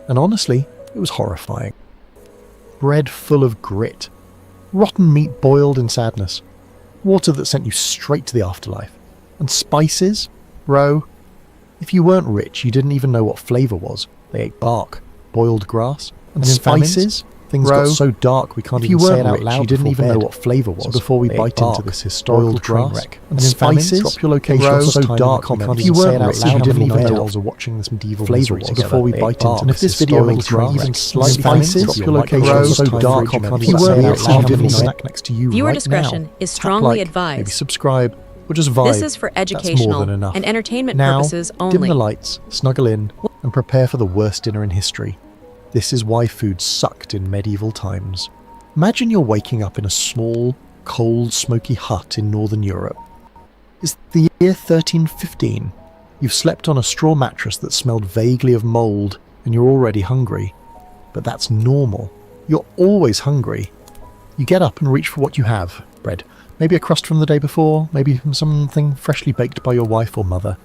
And honestly, it was horrifying. Bread full of grit, rotten meat boiled in sadness, water that sent you straight to the afterlife, and spices, bro. If you weren't rich, you didn't even know what flavour was. They ate bark, boiled grass, and spices. Things got so dark we can't even say it out loud. You didn't even know what flavour was. So before we bite into this historical train wreck, and spices, drop your location so dark we can't even say it out loud. You didn't even know what watching this medieval flavour was. Before we bite into and if this video makes you even slightly spices, drop your location so dark you can't even say it out loud. Didn't snack next to you. Viewer discretion is strongly advised. Maybe subscribe or just vibe. This is for educational and entertainment purposes only. Dim the lights, snuggle in, and prepare for the worst dinner in history. This is why food sucked in medieval times. Imagine you're waking up in a small, cold, smoky hut in northern Europe. It's the year 1315. You've slept on a straw mattress that smelled vaguely of mould, and you're already hungry. But that's normal. You're always hungry. You get up and reach for what you have. Bread. Maybe a crust from the day before, maybe from something freshly baked by your wife or mother.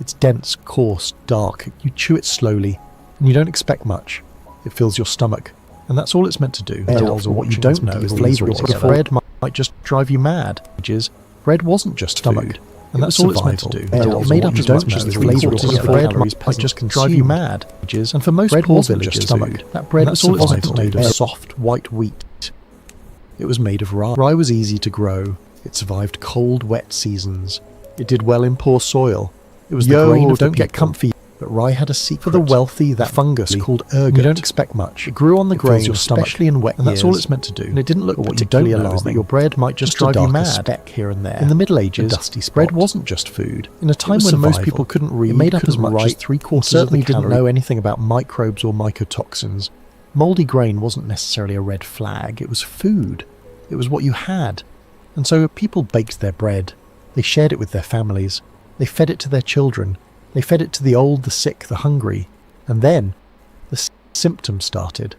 It's dense, coarse, dark. You chew it slowly, and you don't expect much. It fills your stomach, and that's all it's meant to do. What you don't know is the flavour of bread might just drive you mad. Bread wasn't just food, and that's all it's meant to do. Made up as much as the flavour of bread might just drive you mad. And for most poor villagers, that bread wasn't made of soft white wheat. It was made of rye. Rye was easy to grow. It survived cold, wet seasons. It did well in poor soil. It was the grain of don't get comfy. But rye had a secret. For the wealthy, that fungus called ergot. You don't expect much. It grew on the grain, especially in wet years, and that's all it's meant to do. And it didn't look particularly alarming. That your bread might just drive you mad. Speck here and there. In the Middle Ages, bread wasn't just food. In a time when most people couldn't read, it made up as much as 3/4 certainly didn't know anything about microbes or mycotoxins. Mouldy grain wasn't necessarily a red flag. It was food. It was what you had. And so people baked their bread. They shared it with their families. They fed it to their children. They fed it to the old, the sick, the hungry, and then the symptoms started.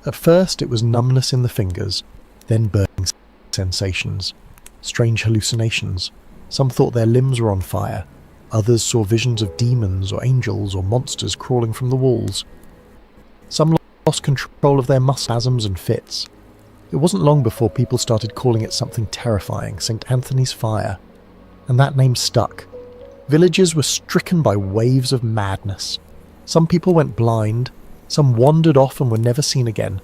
At first it was numbness in the fingers, then burning sensations, strange hallucinations. Some thought their limbs were on fire, others saw visions of demons or angels or monsters crawling from the walls. Some lost control of their spasms and fits. It wasn't long before people started calling it something terrifying, St. Anthony's fire, and that name stuck. Villages were stricken by waves of madness. Some people went blind, some wandered off and were never seen again.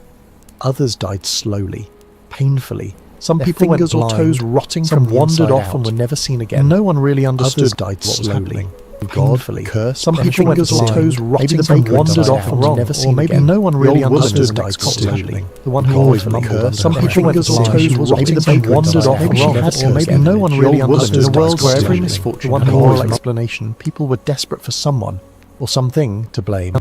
Others died slowly, painfully. Some people went blind, or toes rotting from the wandered off and were never seen again. No one really understood what was happening. God, cursed. Some people went or toes rotting and wandered off and were never seen again. No one really understood what was happening. The one who always mumbled. Some people went or toes rotting and wandered off and or maybe no one really understood. The world where every misfortune had an explanation. People were desperate for someone or something to blame.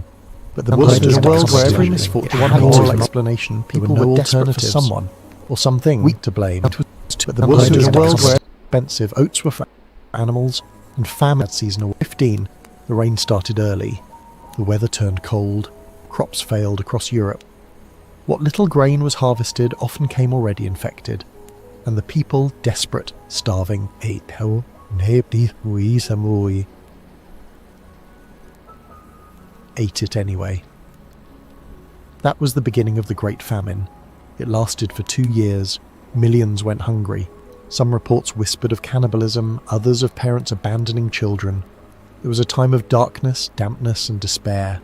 But the world where every misfortune had an oral explanation. People were desperate for someone or something to blame. But the world where expensive oats were for animals. And famine that season of 15, the rain started early. The weather turned cold. Crops failed across Europe. What little grain was harvested often came already infected. And the people, desperate, starving, ate it anyway. That was the beginning of the Great Famine. It lasted for 2 years. Millions went hungry. Some reports whispered of cannibalism, others of parents abandoning children. It was a time of darkness, dampness, and despair.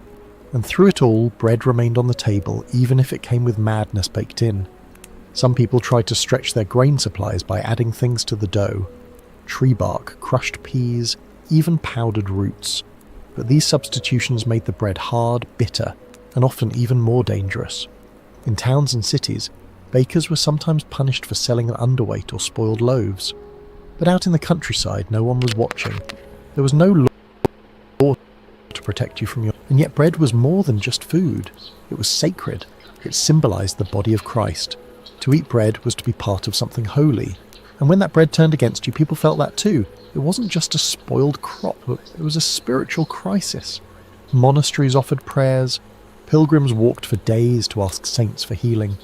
And through it all, bread remained on the table, even if it came with madness baked in. Some people tried to stretch their grain supplies by adding things to the dough. Tree bark, crushed peas, even powdered roots. But these substitutions made the bread hard, bitter, and often even more dangerous. In towns and cities, bakers were sometimes punished for selling an underweight or spoiled loaves. But out in the countryside, no one was watching. There was no law to protect you from your... And yet bread was more than just food. It was sacred. It symbolized the body of Christ. To eat bread was to be part of something holy. And when that bread turned against you, people felt that too. It wasn't just a spoiled crop. It was a spiritual crisis. Monasteries offered prayers. Pilgrims walked for days to ask saints for healing.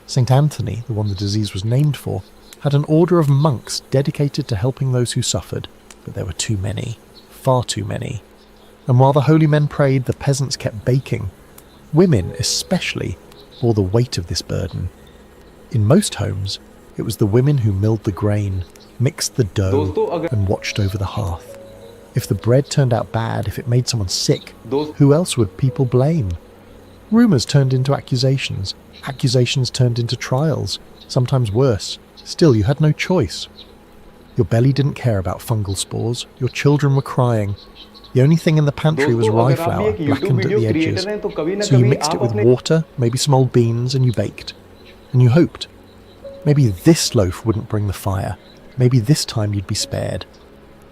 St. Anthony, the one the disease was named for, had an order of monks dedicated to helping those who suffered, but there were too many, far too many. And while the holy men prayed, the peasants kept baking, Women, especially, bore the weight of this burden. In most homes, it was the women who milled the grain, mixed the dough, and watched over the hearth. If the bread turned out bad, if it made someone sick, who else would people blame? Rumours turned into accusations. Accusations turned into trials, sometimes worse. Still, you had no choice. Your belly didn't care about fungal spores. Your children were crying. The only thing in the pantry was rye flour, blackened at the edges. So you mixed it with water, maybe some old beans, and you baked. And you hoped. Maybe this loaf wouldn't bring the fire. Maybe this time you'd be spared.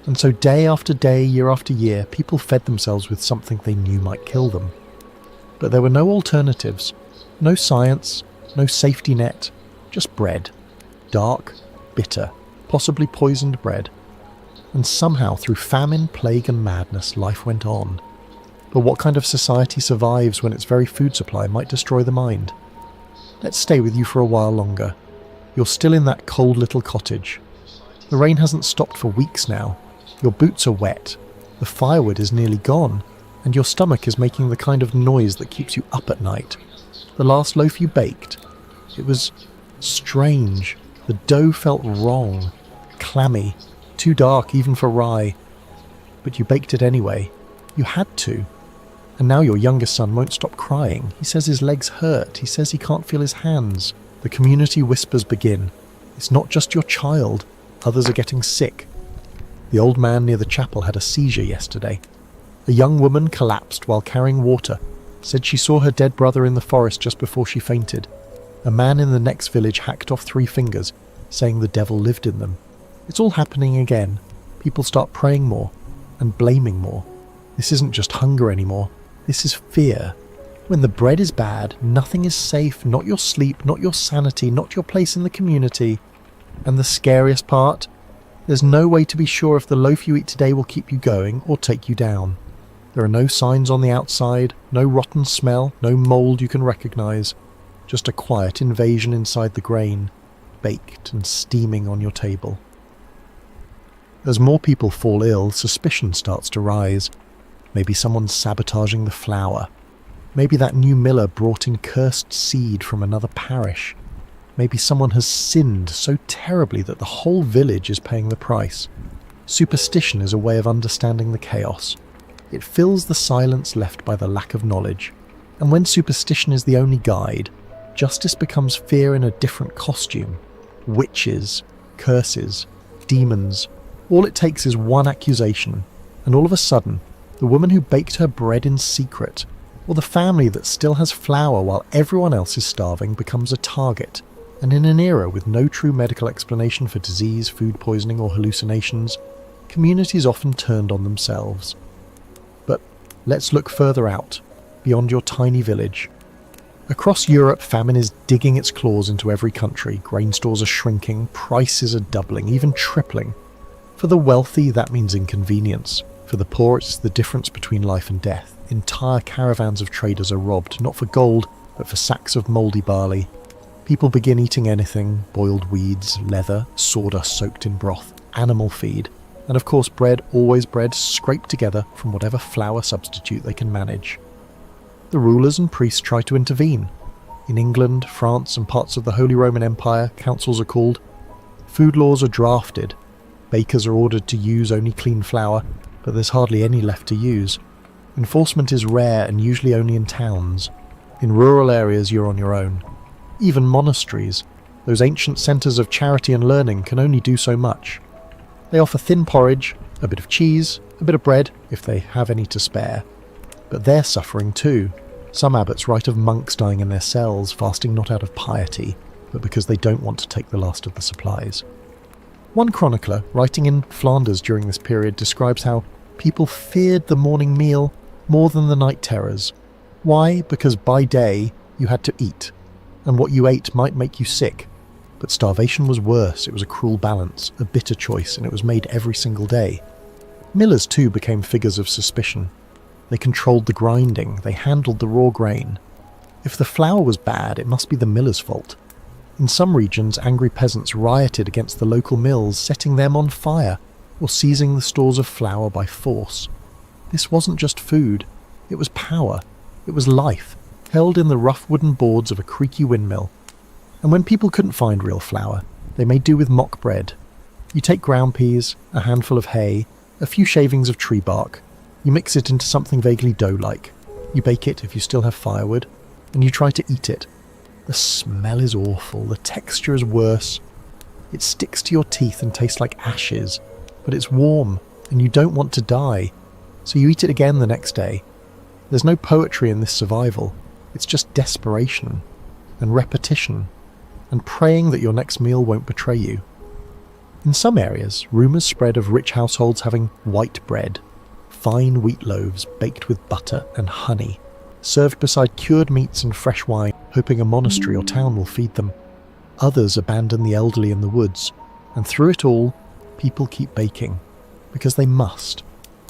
And so day after day, year after year, people fed themselves with something they knew might kill them. But there were no alternatives. No science, no safety net, just bread. Dark, bitter, possibly poisoned bread. And somehow, through famine, plague and madness, life went on. But what kind of society survives when its very food supply might destroy the mind? Let's stay with you for a while longer. You're still in that cold little cottage. The rain hasn't stopped for weeks now. Your boots are wet. The firewood is nearly gone. And your stomach is making the kind of noise that keeps you up at night. The last loaf you baked, it was strange. The dough felt wrong, clammy, too dark even for rye. But you baked it anyway. You had to. And now your youngest son won't stop crying. He says his legs hurt. He says he can't feel his hands. The community whispers begin. It's not just your child. Others are getting sick. The old man near the chapel had a seizure yesterday. A young woman collapsed while carrying water, said she saw her dead brother in the forest just before she fainted. A man in the next village hacked off 3 fingers, saying the devil lived in them. It's all happening again. People start praying more and blaming more. This isn't just hunger anymore. This is fear. When the bread is bad, nothing is safe, not your sleep, not your sanity, not your place in the community. And the scariest part? There's no way to be sure if the loaf you eat today will keep you going or take you down. There are no signs on the outside, no rotten smell, no mould you can recognise. Just a quiet invasion inside the grain, baked and steaming on your table. As more people fall ill, suspicion starts to rise. Maybe someone's sabotaging the flour. Maybe that new miller brought in cursed seed from another parish. Maybe someone has sinned so terribly that the whole village is paying the price. Superstition is a way of understanding the chaos. It fills the silence left by the lack of knowledge. And when superstition is the only guide, justice becomes fear in a different costume. Witches, curses, demons. All it takes is one accusation, and all of a sudden, the woman who baked her bread in secret, or the family that still has flour while everyone else is starving, becomes a target. And in an era with no true medical explanation for disease, food poisoning, or hallucinations, communities often turned on themselves. But let's look further out, beyond your tiny village. Across Europe, famine is digging its claws into every country. Grain stores are shrinking, prices are doubling, even tripling. For the wealthy, that means inconvenience. For the poor, it's the difference between life and death. Entire caravans of traders are robbed, not for gold, but for sacks of mouldy barley. People begin eating anything: boiled weeds, leather, sawdust soaked in broth, animal feed, and of course bread, always bread, scraped together from whatever flour substitute they can manage. The rulers and priests try to intervene. In England, France, and parts of the Holy Roman Empire, councils are called. Food laws are drafted. Bakers are ordered to use only clean flour, but there's hardly any left to use. Enforcement is rare and usually only in towns. In rural areas, you're on your own. Even monasteries, those ancient centres of charity and learning, can only do so much. They offer thin porridge, a bit of cheese, a bit of bread, if they have any to spare. But they're suffering too. Some abbots write of monks dying in their cells, fasting not out of piety, but because they don't want to take the last of the supplies. One chronicler, writing in Flanders during this period, describes how people feared the morning meal more than the night terrors. Why? Because by day you had to eat, and what you ate might make you sick. But starvation was worse. It was a cruel balance, a bitter choice, and it was made every single day. Millers too became figures of suspicion. They controlled the grinding, they handled the raw grain. If the flour was bad, it must be the miller's fault. In some regions, angry peasants rioted against the local mills, setting them on fire, or seizing the stores of flour by force. This wasn't just food, it was power, it was life, held in the rough wooden boards of a creaky windmill. And when people couldn't find real flour, they made do with mock bread. You take ground peas, a handful of hay, a few shavings of tree bark, you mix it into something vaguely dough-like. You bake it if you still have firewood, and you try to eat it. The smell is awful, the texture is worse. It sticks to your teeth and tastes like ashes, but it's warm, and you don't want to die, so you eat it again the next day. There's no poetry in this survival, it's just desperation, and repetition, and praying that your next meal won't betray you. In some areas, rumours spread of rich households having white bread, fine wheat loaves baked with butter and honey, served beside cured meats and fresh wine, hoping a monastery or town will feed them. Others abandon the elderly in the woods, and through it all, people keep baking, because they must,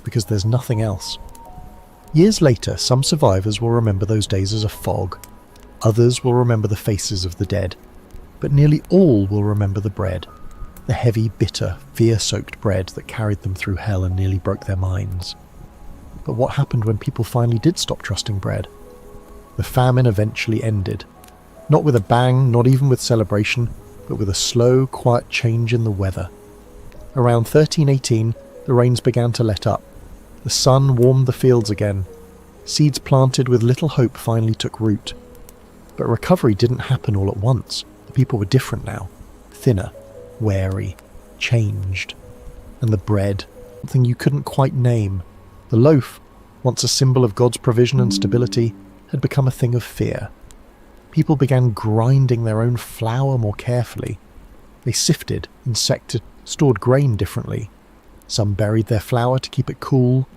because there's nothing else. Years later, some survivors will remember those days as a fog. Others will remember the faces of the dead, but nearly all will remember the bread. The heavy, bitter, fear-soaked bread that carried them through hell and nearly broke their minds. But what happened when people finally did stop trusting bread? The famine eventually ended. Not with a bang, not even with celebration, but with a slow, quiet change in the weather. Around 1318, the rains began to let up. The sun warmed the fields again. Seeds planted with little hope finally took root. But recovery didn't happen all at once. The people were different now. Thinner, wary, changed. And the bread, something you couldn't quite name. The loaf, once a symbol of God's provision and stability, had become a thing of fear. People began grinding their own flour more carefully. They sifted, insected, stored grain differently. Some buried their flour to keep it cool.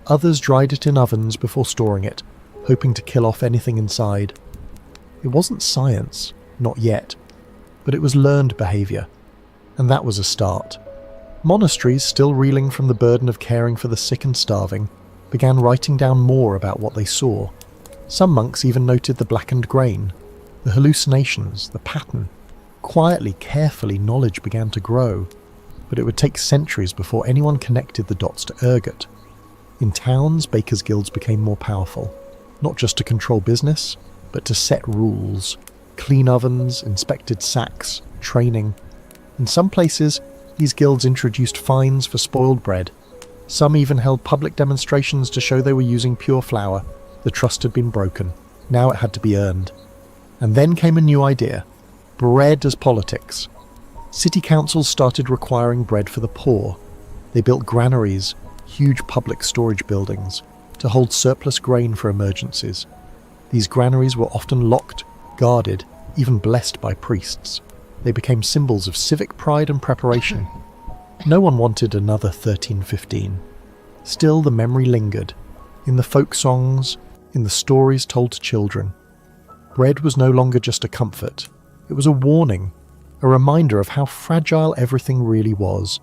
Others dried it in ovens before storing it, hoping to kill off anything inside. It wasn't science, not yet, but it was learned behaviour. And that was a start. Monasteries, still reeling from the burden of caring for the sick and starving, began writing down more about what they saw. Some monks even noted the blackened grain, the hallucinations, the pattern. Quietly, carefully, knowledge began to grow, but it would take centuries before anyone connected the dots to ergot. In towns, bakers' guilds became more powerful, not just to control business, but to set rules. Clean ovens, inspected sacks, training. In some places, these guilds introduced fines for spoiled bread. Some even held public demonstrations to show they were using pure flour. The trust had been broken. Now it had to be earned. And then came a new idea. Bread as politics. City councils started requiring bread for the poor. They built granaries, huge public storage buildings, to hold surplus grain for emergencies. These granaries were often locked, guarded, even blessed by priests. They became symbols of civic pride and preparation. No one wanted another 1315. Still, the memory lingered, in the folk songs, in the stories told to children. Bread was no longer just a comfort. It was a warning, a reminder of how fragile everything really was.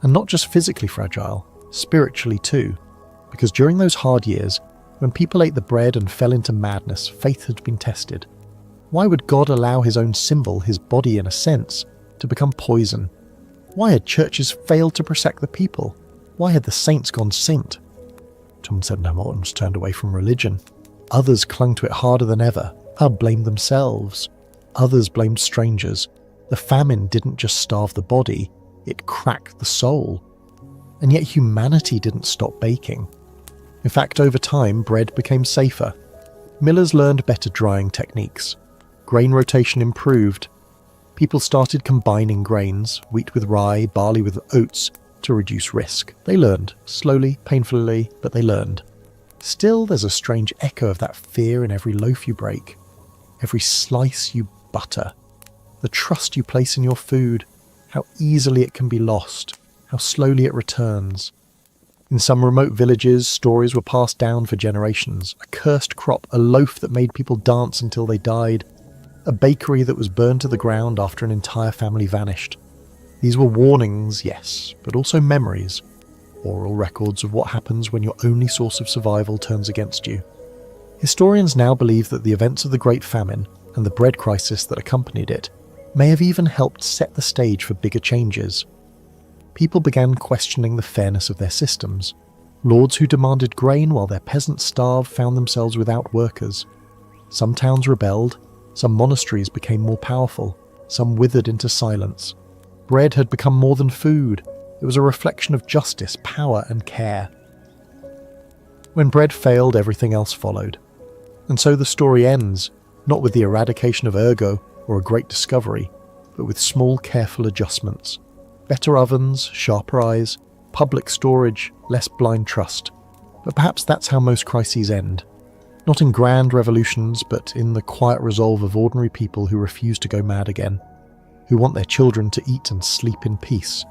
And not just physically fragile, spiritually too. Because during those hard years, when people ate the bread and fell into madness, faith had been tested. Why would God allow his own symbol, his body in a sense, to become poison? Why had churches failed to protect the people? Why had the saints gone saint? Some said no more and was turned away from religion. Others clung to it harder than ever. Some blamed themselves. Others blamed strangers. The famine didn't just starve the body, it cracked the soul. And yet humanity didn't stop baking. In fact, over time, bread became safer. Millers learned better drying techniques. Grain rotation improved. People started combining grains, wheat with rye, barley with oats, to reduce risk. They learned, slowly, painfully, but they learned. Still, there's a strange echo of that fear in every loaf you break, every slice you butter, the trust you place in your food, how easily it can be lost, how slowly it returns. In some remote villages, stories were passed down for generations. A cursed crop, a loaf that made people dance until they died, a bakery that was burned to the ground after an entire family vanished. These were warnings, yes, but also memories, oral records of what happens when your only source of survival turns against you. Historians now believe that the events of the Great Famine and the bread crisis that accompanied it may have even helped set the stage for bigger changes. People began questioning the fairness of their systems. Lords who demanded grain while their peasants starved found themselves without workers. Some towns rebelled, some monasteries became more powerful, some withered into silence. Bread had become more than food. It was a reflection of justice, power, and care. When bread failed, everything else followed. And so the story ends, not with the eradication of Ergo or a great discovery, but with small, careful adjustments. Better ovens, sharper eyes, public storage, less blind trust. But perhaps that's how most crises end. Not in grand revolutions, but in the quiet resolve of ordinary people who refuse to go mad again, who want their children to eat and sleep in peace,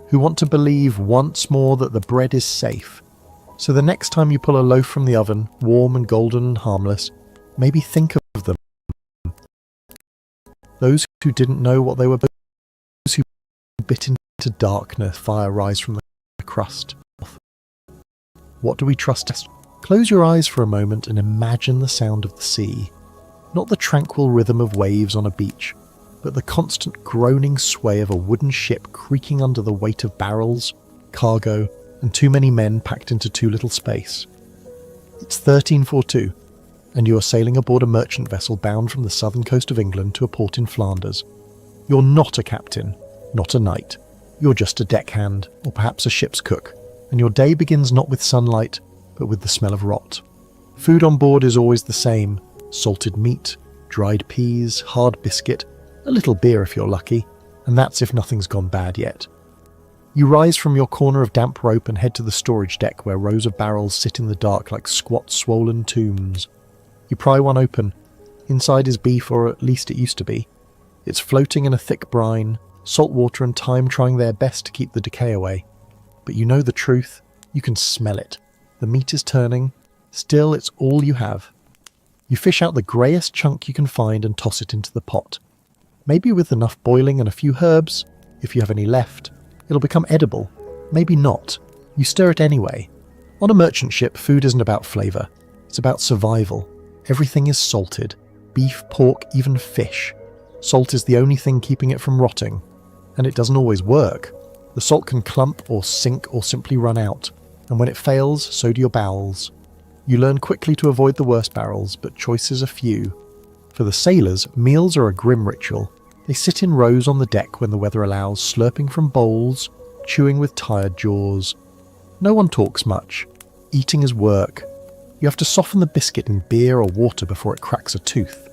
who want to believe once more that the bread is safe. So the next time you pull a loaf from the oven, warm and golden and harmless, maybe think of them. Those who didn't know what they were, those who bit into darkness, fire rise from the crust. What do we trust? Close your eyes for a moment and imagine the sound of the sea. Not the tranquil rhythm of waves on a beach, but the constant groaning sway of a wooden ship creaking under the weight of barrels, cargo, and too many men packed into too little space. It's 1342, and you are sailing aboard a merchant vessel bound from the southern coast of England to a port in Flanders. You're not a captain, not a knight. You're just a deckhand, or perhaps a ship's cook, and your day begins not with sunlight, but with the smell of rot. Food on board is always the same: salted meat, dried peas, hard biscuit, a little beer if you're lucky, and that's if nothing's gone bad yet. You rise from your corner of damp rope and head to the storage deck where rows of barrels sit in the dark like squat, swollen tombs. You pry one open. Inside is beef, or at least it used to be. It's floating in a thick brine, salt water and thyme trying their best to keep the decay away. But you know the truth. You can smell it. The meat is turning. Still, it's all you have. You fish out the greyest chunk you can find and toss it into the pot. Maybe with enough boiling and a few herbs, if you have any left, it'll become edible. Maybe not. You stir it anyway. On a merchant ship, food isn't about flavour. It's about survival. Everything is salted. Beef, pork, even fish. Salt is the only thing keeping it from rotting. And it doesn't always work. The salt can clump or sink or simply run out. And when it fails, so do your bowels. You learn quickly to avoid the worst barrels, but choices are few. For the sailors, meals are a grim ritual. They sit in rows on the deck when the weather allows, slurping from bowls, chewing with tired jaws. No one talks much. Eating is work. You have to soften the biscuit in beer or water before it cracks a tooth.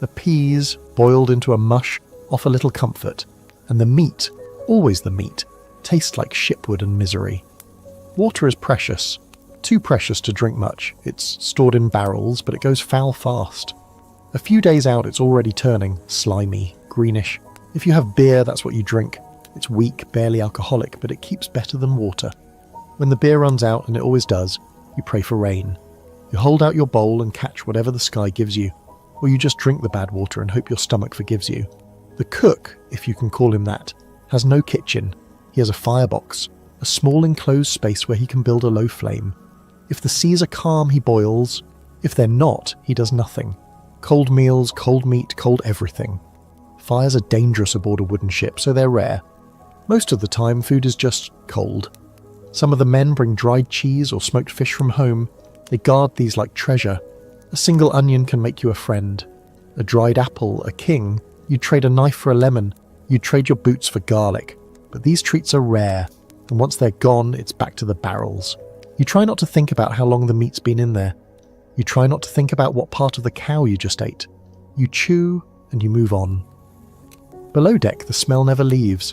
The peas, boiled into a mush, offer little comfort. And the meat, always the meat, tastes like shipwood and misery. Water is precious. Too precious to drink much. It's stored in barrels, but it goes foul fast. A few days out, it's already turning slimy, greenish. If you have beer, that's what you drink. It's weak, barely alcoholic, but it keeps better than water. When the beer runs out, and it always does, you pray for rain. You hold out your bowl and catch whatever the sky gives you, or you just drink the bad water and hope your stomach forgives you. The cook, if you can call him that, has no kitchen. He has a firebox, a small enclosed space where he can build a low flame. If the seas are calm, he boils. If they're not, he does nothing. Cold meals, cold meat, cold everything. Fires are dangerous aboard a wooden ship, so they're rare. Most of the time, food is just cold. Some of the men bring dried cheese or smoked fish from home. They guard these like treasure. A single onion can make you a friend. A dried apple, a king. You'd trade a knife for a lemon. You'd trade your boots for garlic. But these treats are rare, and once they're gone, it's back to the barrels. You try not to think about how long the meat's been in there. You try not to think about what part of the cow you just ate. You chew, and you move on. Below deck, the smell never leaves.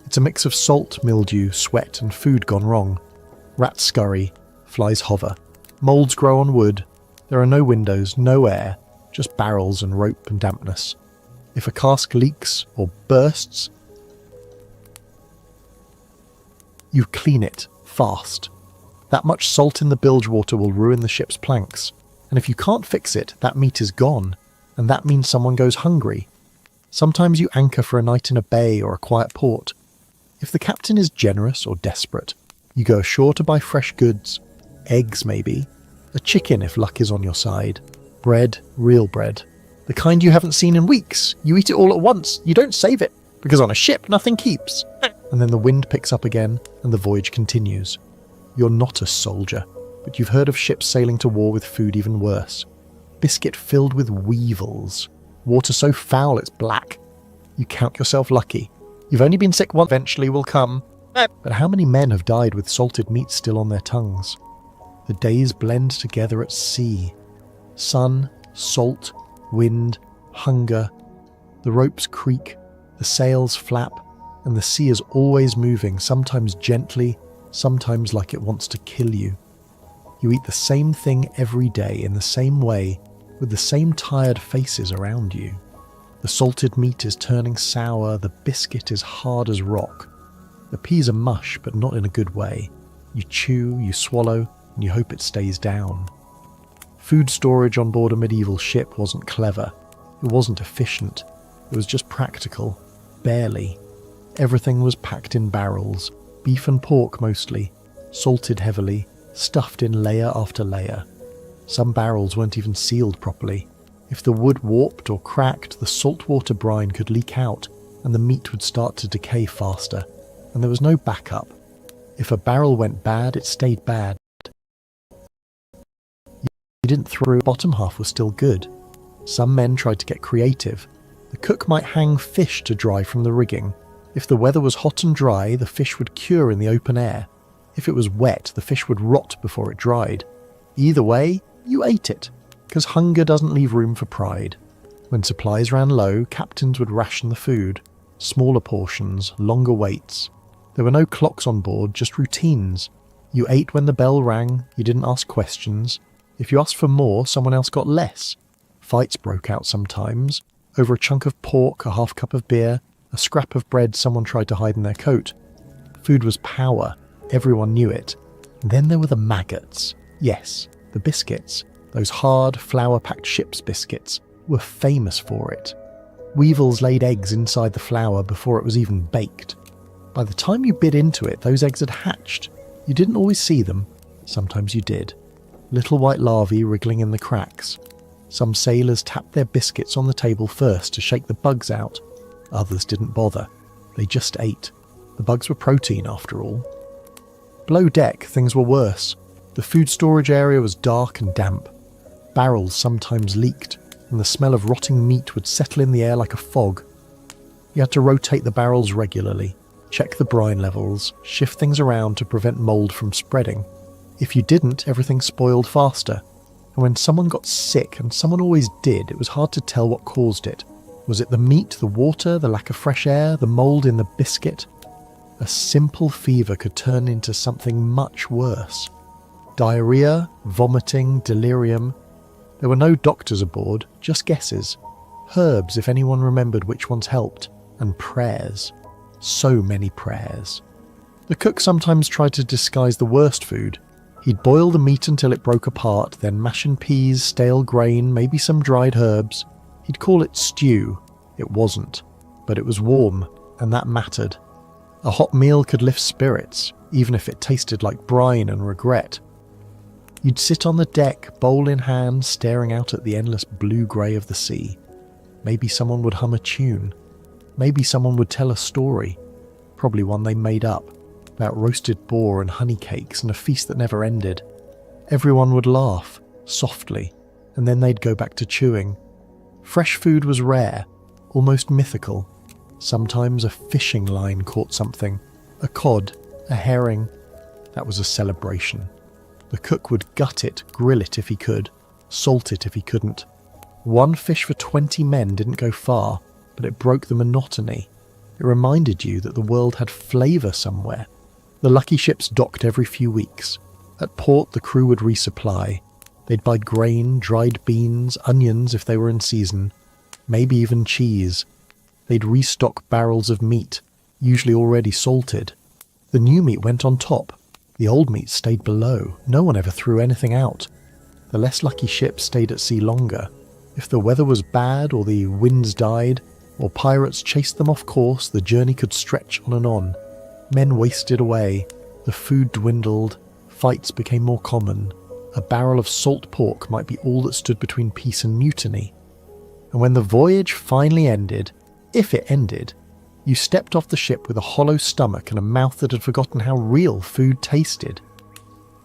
It's a mix of salt, mildew, sweat, and food gone wrong. Rats scurry, flies hover, moulds grow on wood. There are no windows, no air, just barrels and rope and dampness. If a cask leaks or bursts, you clean it fast. That much salt in the bilge water will ruin the ship's planks. And if you can't fix it, that meat is gone, and that means someone goes hungry. Sometimes you anchor for a night in a bay or a quiet port. If the captain is generous or desperate, you go ashore to buy fresh goods, eggs maybe, a chicken if luck is on your side, bread, real bread, the kind you haven't seen in weeks. You eat it all at once, you don't save it, because on a ship nothing keeps. And then the wind picks up again, and the voyage continues. You're not a soldier, but you've heard of ships sailing to war with food even worse. biscuit filled with weevils, water so foul it's black. You count yourself lucky. You've only been sick once, eventually will come. But how many men have died with salted meat still on their tongues? The days blend together at sea. Sun, salt, wind, hunger. The ropes creak, the sails flap, and the sea is always moving, sometimes gently, sometimes like it wants to kill you. You eat the same thing every day in the same way, with the same tired faces around you. The salted meat is turning sour, the biscuit is hard as rock. The peas are mush, but not in a good way. You chew, you swallow, and you hope it stays down. Food storage on board a medieval ship wasn't clever. It wasn't efficient. It was just practical. Barely. Everything was packed in barrels, beef and pork mostly, salted heavily, stuffed in layer after layer. Some barrels weren't even sealed properly. If the wood warped or cracked, the saltwater brine could leak out and the meat would start to decay faster, and there was no backup. If a barrel went bad, it stayed bad. You didn't throw, the bottom half was still good. Some men tried to get creative. The cook might hang fish to dry from the rigging. If the weather was hot and dry, the fish would cure in the open air. If it was wet, the fish would rot before it dried. Either way, you ate it, because hunger doesn't leave room for pride. When supplies ran low, captains would ration the food. Smaller portions, longer waits. There were no clocks on board, just routines. You ate when the bell rang, you didn't ask questions. If you asked for more, someone else got less. Fights broke out sometimes, over a chunk of pork, a half cup of beer, a scrap of bread someone tried to hide in their coat. Food was power, everyone knew it. And then there were the maggots. Yes, the biscuits. Those hard, flour-packed ship's biscuits were famous for it. Weevils laid eggs inside the flour before it was even baked. By the time you bit into it, those eggs had hatched. You didn't always see them. Sometimes you did. Little white larvae wriggling in the cracks. Some sailors tapped their biscuits on the table first to shake the bugs out. Others didn't bother. They just ate. The bugs were protein, after all. Below deck, things were worse. The food storage area was dark and damp. Barrels sometimes leaked, and the smell of rotting meat would settle in the air like a fog. You had to rotate the barrels regularly, check the brine levels, shift things around to prevent mould from spreading. If you didn't, everything spoiled faster. And when someone got sick, and someone always did, it was hard to tell what caused it. Was it the meat, the water, the lack of fresh air, the mould in the biscuit? A simple fever could turn into something much worse. Diarrhea, vomiting, delirium. There were no doctors aboard, just guesses. Herbs, if anyone remembered which ones helped. And prayers. So many prayers. The cook sometimes tried to disguise the worst food. He'd boil the meat until it broke apart, then mash in peas, stale grain, maybe some dried herbs. He'd call it stew. It wasn't. But it was warm, and that mattered. A hot meal could lift spirits, even if it tasted like brine and regret. You'd sit on the deck, bowl in hand, staring out at the endless blue-grey of the sea. Maybe someone would hum a tune. Maybe someone would tell a story. Probably one they made up, about roasted boar and honey cakes and a feast that never ended. Everyone would laugh, softly, and then they'd go back to chewing. Fresh food was rare, almost mythical. Sometimes a fishing line caught something. A cod, a herring. That was a celebration. The cook would gut it, grill it if he could, salt it if he couldn't. One fish for 20 men didn't go far, but it broke the monotony. It reminded you that the world had flavour somewhere. The lucky ships docked every few weeks. At port, the crew would resupply. They'd buy grain, dried beans, onions if they were in season, maybe even cheese. They'd restock barrels of meat, usually already salted. The new meat went on top. The old meat stayed below. No one ever threw anything out. The less lucky ships stayed at sea longer. If the weather was bad or the winds died, or pirates chased them off course, the journey could stretch on and on. Men wasted away. The food dwindled. Fights became more common. A barrel of salt pork might be all that stood between peace and mutiny. And when the voyage finally ended, if it ended, you stepped off the ship with a hollow stomach and a mouth that had forgotten how real food tasted.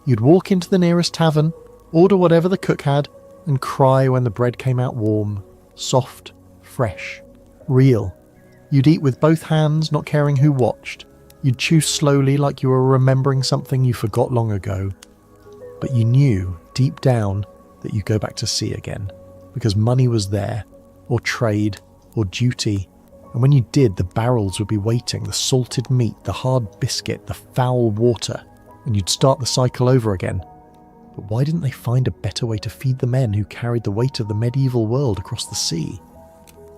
You'd walk into the nearest tavern, order whatever the cook had, and cry when the bread came out warm, soft, fresh, real. You'd eat with both hands, not caring who watched. You'd chew slowly like you were remembering something you forgot long ago. But you knew, deep down, that you'd go back to sea again, because money was there, or trade, or duty. And when you did, the barrels would be waiting, the salted meat, the hard biscuit, the foul water, and you'd start the cycle over again. But why didn't they find a better way to feed the men who carried the weight of the medieval world across the sea?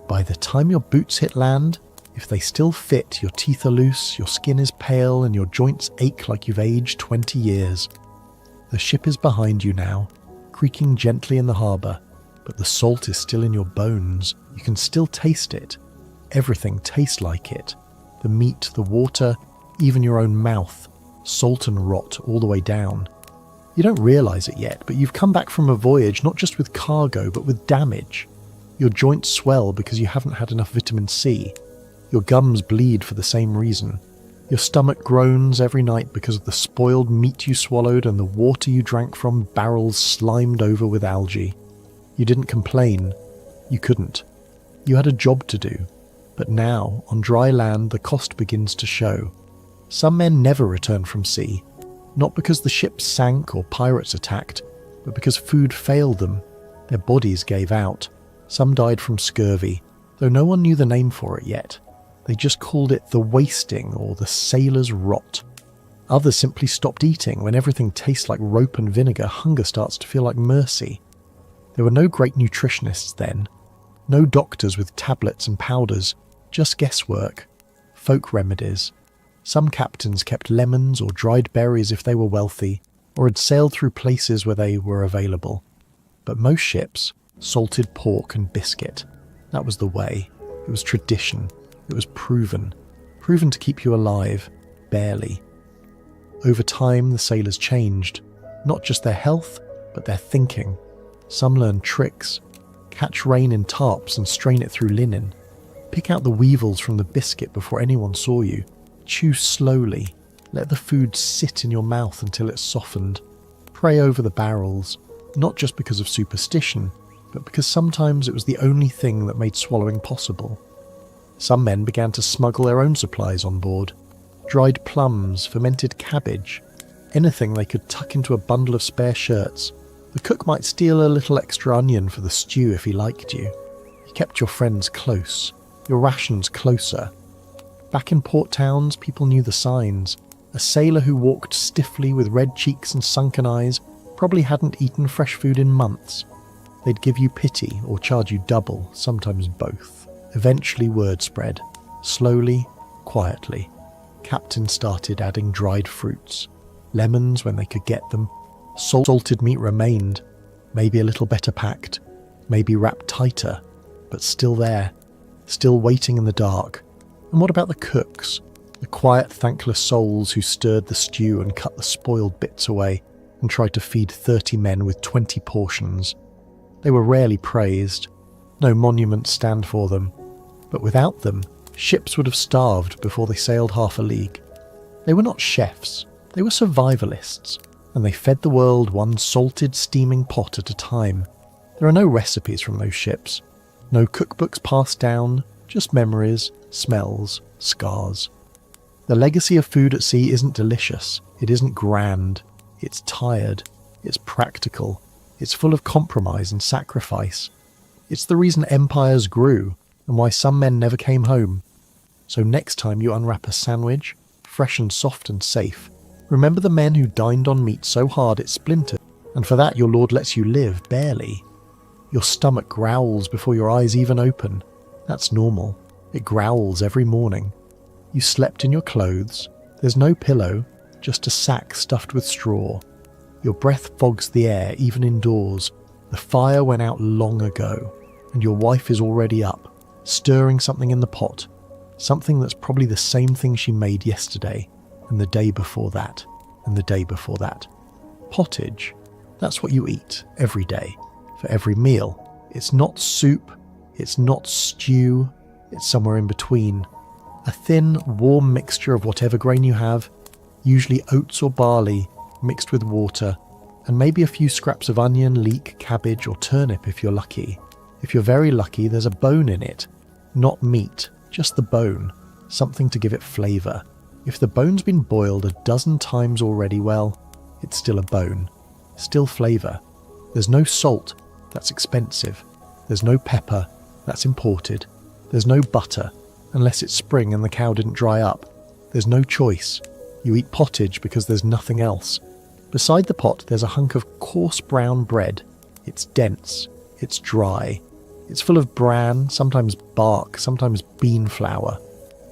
By the time your boots hit land, if they still fit, your teeth are loose, your skin is pale, and your joints ache like you've aged 20 years. The ship is behind you now, creaking gently in the harbour, but the salt is still in your bones. You can still taste it. Everything tastes like it. The meat, the water, even your own mouth, salt and rot all the way down. You don't realise it yet, but you've come back from a voyage not just with cargo, but with damage. Your joints swell because you haven't had enough vitamin C. Your gums bleed for the same reason. Your stomach groans every night because of the spoiled meat you swallowed and the water you drank from barrels slimed over with algae. You didn't complain. You couldn't. You had a job to do. But now, on dry land, the cost begins to show. Some men never return from sea, not because the ship sank or pirates attacked, but because food failed them. Their bodies gave out. Some died from scurvy, though no one knew the name for it yet. They just called it the wasting or the sailor's rot. Others simply stopped eating. When everything tastes like rope and vinegar, hunger starts to feel like mercy. There were no great nutritionists then. No doctors with tablets and powders, just guesswork, folk remedies. Some captains kept lemons or dried berries if they were wealthy, or had sailed through places where they were available. But most ships, salted pork and biscuit. That was the way. It was tradition. It was proven to keep you alive, barely. Over time, the sailors changed, not just their health, but their thinking. Some learned tricks, catch rain in tarps and strain it through linen, pick out the weevils from the biscuit before anyone saw you, chew slowly, let the food sit in your mouth until it's softened, pray over the barrels, not just because of superstition, but because sometimes it was the only thing that made swallowing possible. Some men began to smuggle their own supplies on board. Dried plums, fermented cabbage, anything they could tuck into a bundle of spare shirts. The cook might steal a little extra onion for the stew if he liked you. You kept your friends close, your rations closer. Back in port towns, people knew the signs. A sailor who walked stiffly with red cheeks and sunken eyes probably hadn't eaten fresh food in months. They'd give you pity or charge you double, sometimes both. Eventually word spread. Slowly, quietly. Captains started adding dried fruits. Lemons when they could get them. Salted meat remained. Maybe a little better packed. Maybe wrapped tighter. But still there. Still waiting in the dark. And what about the cooks? The quiet, thankless souls who stirred the stew and cut the spoiled bits away and tried to feed 30 men with 20 portions. They were rarely praised. No monuments stand for them. But without them, ships would have starved before they sailed half a league. They were not chefs, they were survivalists, and they fed the world one salted, steaming pot at a time. There are no recipes from those ships, no cookbooks passed down, just memories, smells, scars. The legacy of food at sea isn't delicious, it isn't grand, it's tired, it's practical, it's full of compromise and sacrifice. It's the reason empires grew, and why some men never came home. So next time you unwrap a sandwich, fresh and soft and safe, remember the men who dined on meat so hard it splintered, and for that your Lord lets you live, barely. Your stomach growls before your eyes even open. That's normal. It growls every morning. You slept in your clothes. There's no pillow, just a sack stuffed with straw. Your breath fogs the air, even indoors. The fire went out long ago, and your wife is already up, stirring something in the pot, something that's probably the same thing she made yesterday, and the day before that, and the day before that. Pottage, that's what you eat every day, for every meal. It's not soup, it's not stew, it's somewhere in between. A thin, warm mixture of whatever grain you have, usually oats or barley, mixed with water, And maybe a few scraps of onion, leek, cabbage, or turnip if you're lucky. If you're very lucky, there's a bone in it. Not meat, just the bone. Something to give it flavour. If the bone's been boiled a dozen times already, well, it's still a bone. Still flavour. There's no salt, that's expensive. There's no pepper, that's imported. There's no butter, unless it's spring and the cow didn't dry up. There's no choice. You eat pottage because there's nothing else. Beside the pot, there's a hunk of coarse brown bread. It's dense. It's dry. It's full of bran, sometimes bark, sometimes bean flour.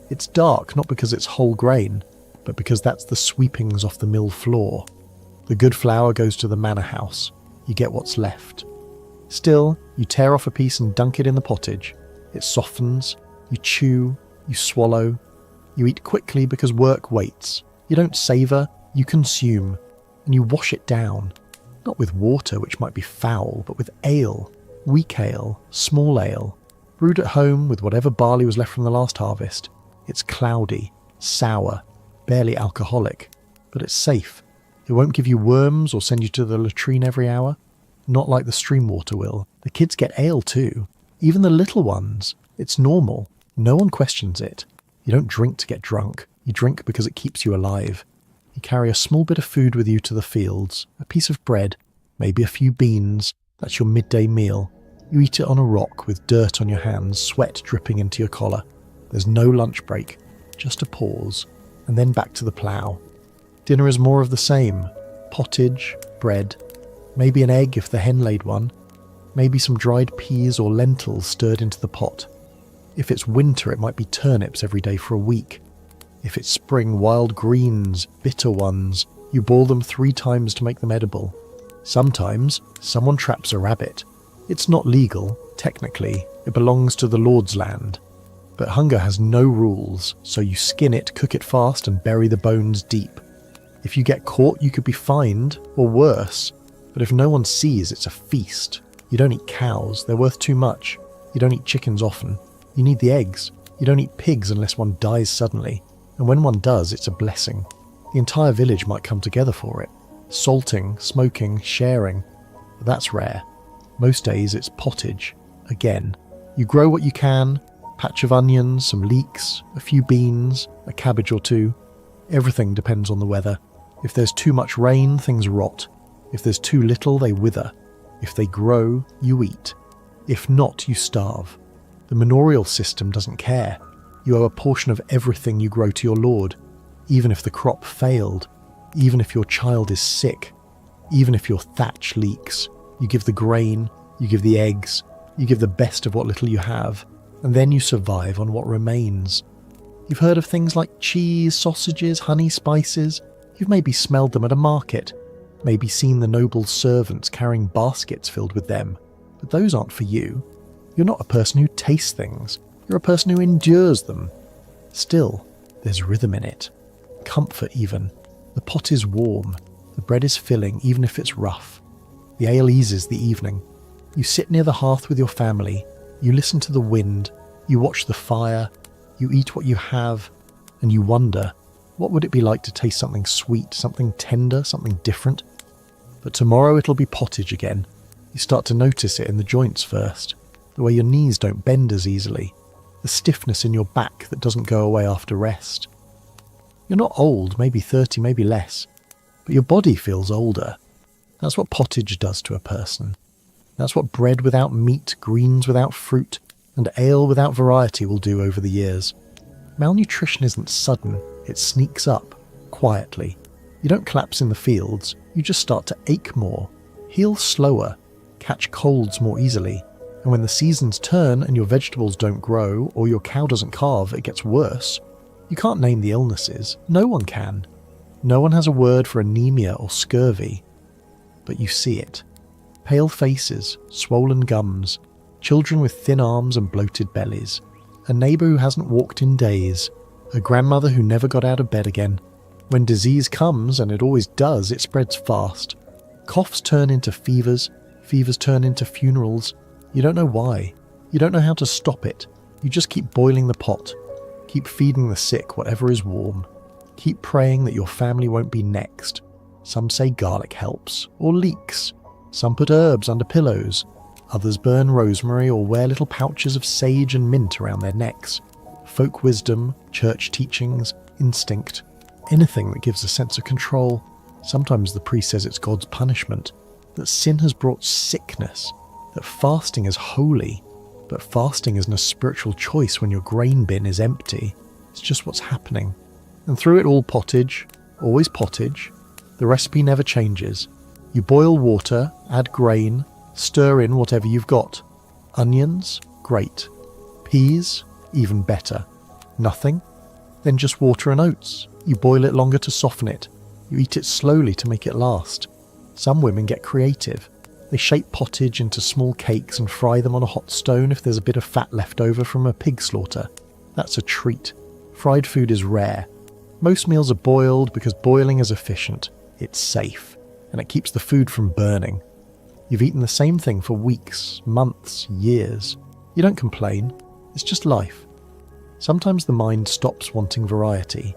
It's dark not because it's whole grain, but because that's the sweepings off the mill floor. The good flour goes to the manor house. You get what's left. Still, you tear off a piece and dunk it in the pottage. It softens. You chew. You swallow. You eat quickly because work waits. You don't savour. You consume. And you wash it down. Not with water, which might be foul, but with ale. Weak ale. Small ale. Brewed at home with whatever barley was left from the last harvest. It's cloudy. Sour. Barely alcoholic. But it's safe. It won't give you worms or send you to the latrine every hour. Not like the stream water will. The kids get ale too. Even the little ones. It's normal. No one questions it. You don't drink to get drunk. You drink because it keeps you alive. You carry a small bit of food with you to the fields. A piece of bread. Maybe a few beans. That's your midday meal. You eat it on a rock with dirt on your hands, sweat dripping into your collar. There's no lunch break. Just a pause. And then back to the plough. Dinner is more of the same. Pottage, bread, maybe an egg if the hen laid one, maybe some dried peas or lentils stirred into the pot. If it's winter, it might be turnips every day for a week. If it's spring, wild greens, bitter ones. You boil them 3 times to make them edible. Sometimes, someone traps a rabbit. It's not legal, technically. It belongs to the Lord's land. But hunger has no rules, so you skin it, cook it fast, and bury the bones deep. If you get caught, you could be fined, or worse. But if no one sees, it's a feast. You don't eat cows, they're worth too much. You don't eat chickens often. You need the eggs. You don't eat pigs unless one dies suddenly. And when one does, it's a blessing. The entire village might come together for it. Salting, smoking, sharing. But that's rare. Most days it's pottage. Again. You grow what you can. Patch of onions, some leeks, a few beans, a cabbage or two. Everything depends on the weather. If there's too much rain, things rot. If there's too little, they wither. If they grow, you eat. If not, you starve. The manorial system doesn't care. You owe a portion of everything you grow to your lord, even if the crop failed, even if your child is sick, even if your thatch leaks. You give the grain, you give the eggs, you give the best of what little you have, and then you survive on what remains. You've heard of things like cheese, sausages, honey, spices. You've maybe smelled them at a market, maybe seen the noble servants carrying baskets filled with them. But those aren't for you. You're not a person who tastes things. You're a person who endures them. Still, there's rhythm in it. Comfort even. The pot is warm. The bread is filling, even if it's rough. The ale eases the evening. You sit near the hearth with your family. You listen to the wind. You watch the fire. You eat what you have. And you wonder, what would it be like to taste something sweet, something tender, something different? But tomorrow it'll be pottage again. You start to notice it in the joints first. The way your knees don't bend as easily. The stiffness in your back that doesn't go away after rest. You're not old, maybe 30, maybe less. But your body feels older. That's what pottage does to a person. That's what bread without meat, greens without fruit, and ale without variety will do over the years. Malnutrition isn't sudden. It sneaks up, quietly. You don't collapse in the fields, you just start to ache more, heal slower, catch colds more easily, and when the seasons turn and your vegetables don't grow or your cow doesn't calve, it gets worse. You can't name the illnesses, no one can. No one has a word for anemia or scurvy. But you see it. Pale faces, swollen gums, children with thin arms and bloated bellies, a neighbour who hasn't walked in days, a grandmother who never got out of bed again. When disease comes, and it always does, it spreads fast. Coughs turn into fevers, fevers turn into funerals. You don't know why. You don't know how to stop it. You just keep boiling the pot. Keep feeding the sick whatever is warm. Keep praying that your family won't be next. Some say garlic helps, or leeks. Some put herbs under pillows. Others burn rosemary or wear little pouches of sage and mint around their necks. Folk wisdom, church teachings, instinct, anything that gives a sense of control. Sometimes the priest says it's God's punishment, that sin has brought sickness, that fasting is holy, but fasting isn't a spiritual choice when your grain bin is empty. It's just what's happening. And through it all, pottage, always pottage. The recipe never changes. You boil water, add grain, stir in whatever you've got. Onions? Great. Peas? Even better. Nothing? Then just water and oats. You boil it longer to soften it. You eat it slowly to make it last. Some women get creative. They shape pottage into small cakes and fry them on a hot stone if there's a bit of fat left over from a pig slaughter. That's a treat. Fried food is rare. Most meals are boiled because boiling is efficient. It's safe. And it keeps the food from burning. You've eaten the same thing for weeks, months, years. You don't complain. It's just life. Sometimes the mind stops wanting variety.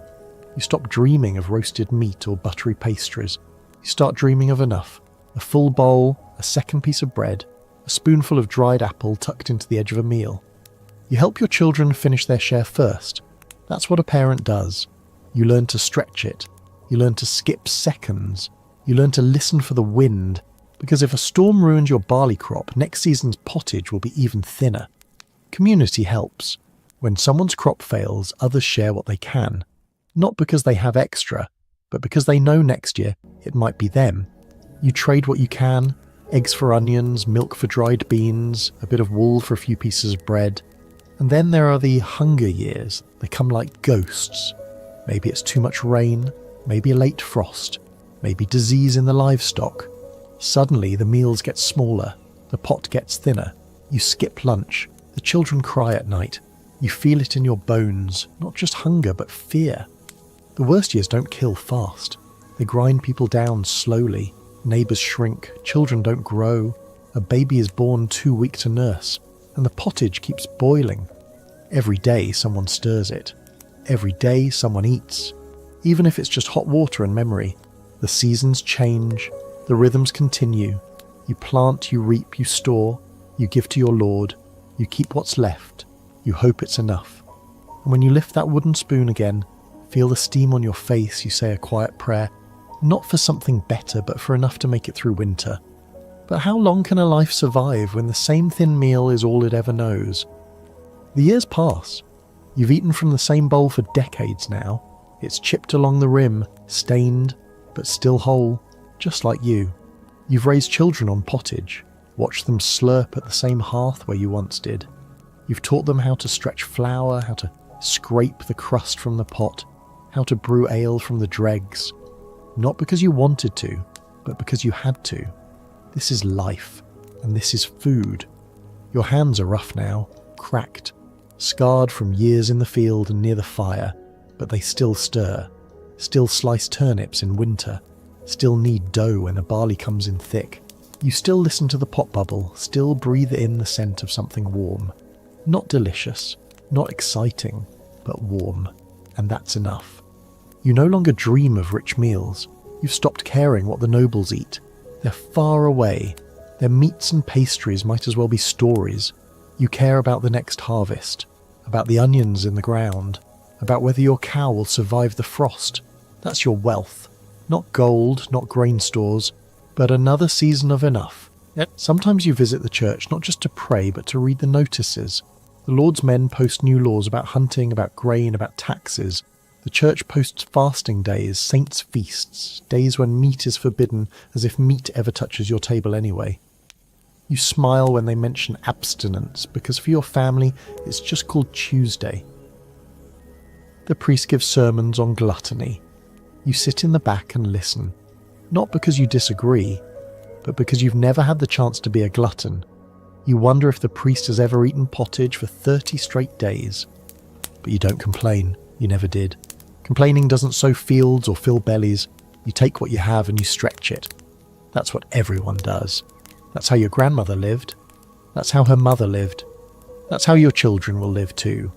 You stop dreaming of roasted meat or buttery pastries. You start dreaming of enough. A full bowl, a second piece of bread, a spoonful of dried apple tucked into the edge of a meal. You help your children finish their share first. That's what a parent does. You learn to stretch it. You learn to skip seconds. You learn to listen for the wind, because if a storm ruins your barley crop, next season's pottage will be even thinner. Community helps. When someone's crop fails, others share what they can. Not because they have extra, but because they know next year it might be them. You trade what you can, eggs for onions, milk for dried beans, a bit of wool for a few pieces of bread. And then there are the hunger years. They come like ghosts. Maybe it's too much rain, maybe a late frost, maybe disease in the livestock. Suddenly the meals get smaller, the pot gets thinner, you skip lunch, the children cry at night. You feel it in your bones, not just hunger but fear. The worst years don't kill fast. They grind people down slowly. Neighbours shrink, children don't grow, a baby is born too weak to nurse, and the pottage keeps boiling. Every day someone stirs it. Every day someone eats. Even if it's just hot water and memory. The seasons change, the rhythms continue. You plant, you reap, you store, you give to your Lord, you keep what's left, you hope it's enough. And when you lift that wooden spoon again, feel the steam on your face, you say a quiet prayer, not for something better, but for enough to make it through winter. But how long can a life survive when the same thin meal is all it ever knows? The years pass. You've eaten from the same bowl for decades now. It's chipped along the rim, stained, but still whole, just like you. You've raised children on pottage, watched them slurp at the same hearth where you once did. You've taught them how to stretch flour, how to scrape the crust from the pot, how to brew ale from the dregs. Not because you wanted to, but because you had to. This is life, and this is food. Your hands are rough now, cracked, scarred from years in the field and near the fire, but they still stir, still slice turnips in winter, still knead dough when the barley comes in thick. You still listen to the pot bubble, still breathe in the scent of something warm. Not delicious, not exciting, but warm, and that's enough. You no longer dream of rich meals. You've stopped caring what the nobles eat. They're far away. Their meats and pastries might as well be stories. You care about the next harvest, about the onions in the ground, about whether your cow will survive the frost. That's your wealth. Not gold, not grain stores, but another season of enough. Sometimes you visit the church not just to pray, but to read the notices. The Lord's men post new laws about hunting, about grain, about taxes. The church posts fasting days, saints' feasts, days when meat is forbidden, as if meat ever touches your table anyway. You smile when they mention abstinence, because for your family it's just called Tuesday. The priest gives sermons on gluttony. You sit in the back and listen, not because you disagree, but because you've never had the chance to be a glutton. You wonder if the priest has ever eaten pottage for 30 straight days. But you don't complain. You never did. Complaining doesn't sow fields or fill bellies. You take what you have and you stretch it. That's what everyone does. That's how your grandmother lived. That's how her mother lived. That's how your children will live too.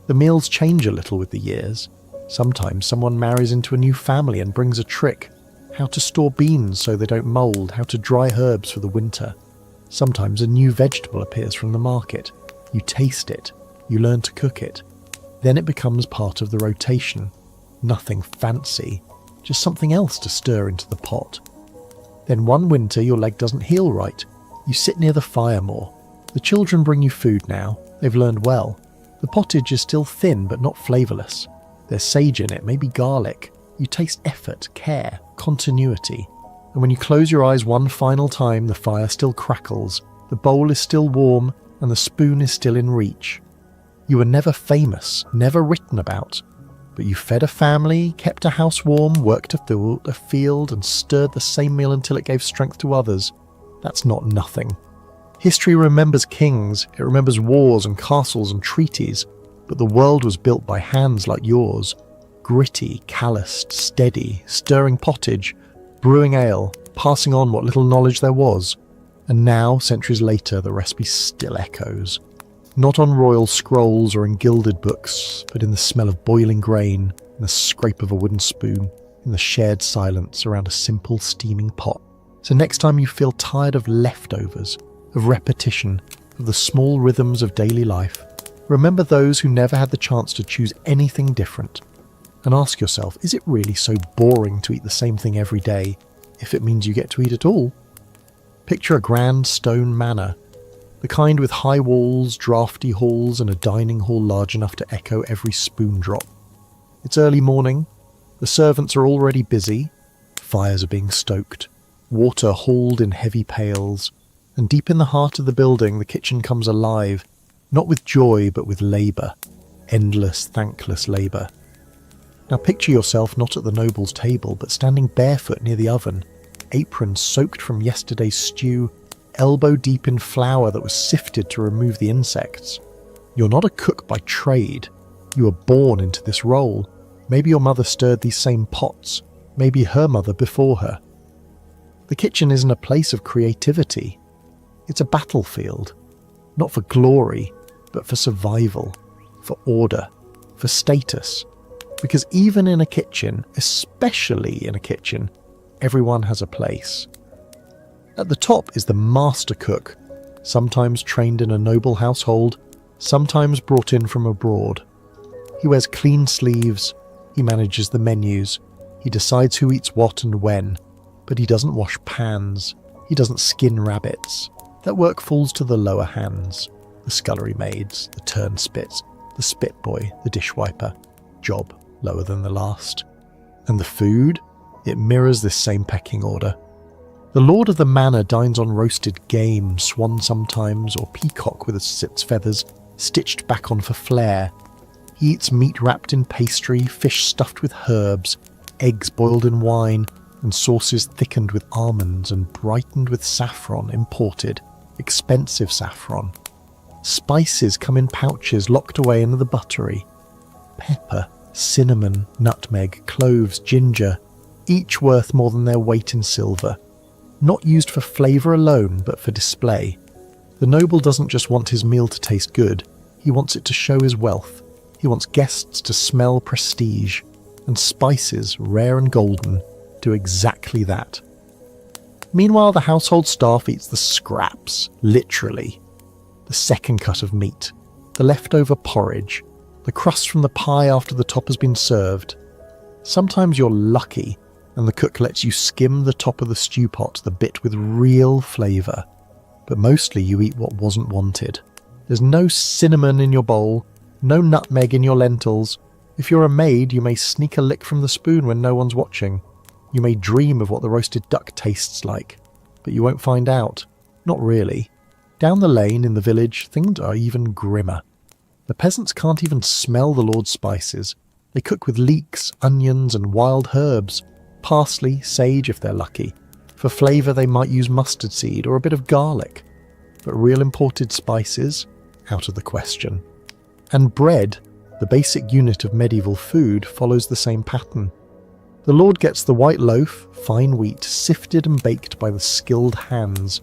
The meals change a little with the years. Sometimes someone marries into a new family and brings a trick. how to store beans so they don't mould, how to dry herbs for the winter. Sometimes a new vegetable appears from the market. You taste it, you learn to cook it. Then it becomes part of the rotation. Nothing fancy, just something else to stir into the pot. Then one winter your leg doesn't heal right. You sit near the fire more. The children bring you food now. They've learned well. The pottage is still thin but not flavourless. There's sage in it, maybe garlic. You taste effort, care, continuity. And when you close your eyes one final time, the fire still crackles, the bowl is still warm, and the spoon is still in reach. You were never famous, never written about, but you fed a family, kept a house warm, worked a field, and stirred the same meal until it gave strength to others. That's not nothing. History remembers kings, it remembers wars and castles and treaties, but the world was built by hands like yours. Gritty, calloused, steady, stirring pottage, brewing ale, passing on what little knowledge there was. And now, centuries later, the recipe still echoes. Not on royal scrolls or in gilded books, but in the smell of boiling grain, in the scrape of a wooden spoon, in the shared silence around a simple steaming pot. So next time you feel tired of leftovers, of repetition, of the small rhythms of daily life, remember those who never had the chance to choose anything different. And ask yourself, is it really so boring to eat the same thing every day, if it means you get to eat it all? Picture a grand stone manor, the kind with high walls, draughty halls, and a dining hall large enough to echo every spoon drop. It's early morning, the servants are already busy, fires are being stoked, water hauled in heavy pails, and deep in the heart of the building the kitchen comes alive, not with joy but with labour, endless, thankless labour. Now picture yourself not at the noble's table, but standing barefoot near the oven, apron soaked from yesterday's stew, elbow deep in flour that was sifted to remove the insects. You're not a cook by trade. You were born into this role. Maybe your mother stirred these same pots. Maybe her mother before her. The kitchen isn't a place of creativity. It's a battlefield. Not for glory, but for survival, for order, for status. Because even in a kitchen, especially in a kitchen, everyone has a place. At the top is the master cook, sometimes trained in a noble household, sometimes brought in from abroad. He wears clean sleeves, he manages the menus, he decides who eats what and when, but he doesn't wash pans, he doesn't skin rabbits. That work falls to the lower hands, the scullery maids, the turnspits, the spit boy, the dishwiper. Job lower than the last. And the food? It mirrors this same pecking order. The lord of the manor dines on roasted game, swan sometimes, or peacock with its feathers stitched back on for flair. He eats meat wrapped in pastry, fish stuffed with herbs, eggs boiled in wine, and sauces thickened with almonds and brightened with saffron, imported, expensive saffron. Spices come in pouches locked away into the buttery. Pepper, cinnamon, nutmeg, cloves, ginger, each worth more than their weight in silver. Not used for flavour alone, but for display. The noble doesn't just want his meal to taste good, he wants it to show his wealth. He wants guests to smell prestige, and spices, rare and golden, do exactly that. Meanwhile, the household staff eats the scraps, literally. The second cut of meat, the leftover porridge, the crust from the pie after the top has been served. Sometimes you're lucky and the cook lets you skim the top of the stew pot, the bit with real flavour. But mostly you eat what wasn't wanted. There's no cinnamon in your bowl, no nutmeg in your lentils. If you're a maid, you may sneak a lick from the spoon when no one's watching. You may dream of what the roasted duck tastes like, but you won't find out. Not really. Down the lane in the village, things are even grimmer. The peasants can't even smell the lord's spices. They cook with leeks, onions and wild herbs, parsley, sage if they're lucky. For flavour they might use mustard seed or a bit of garlic. But real imported spices? Out of the question. And bread, the basic unit of medieval food, follows the same pattern. The lord gets the white loaf, fine wheat, sifted and baked by the skilled hands.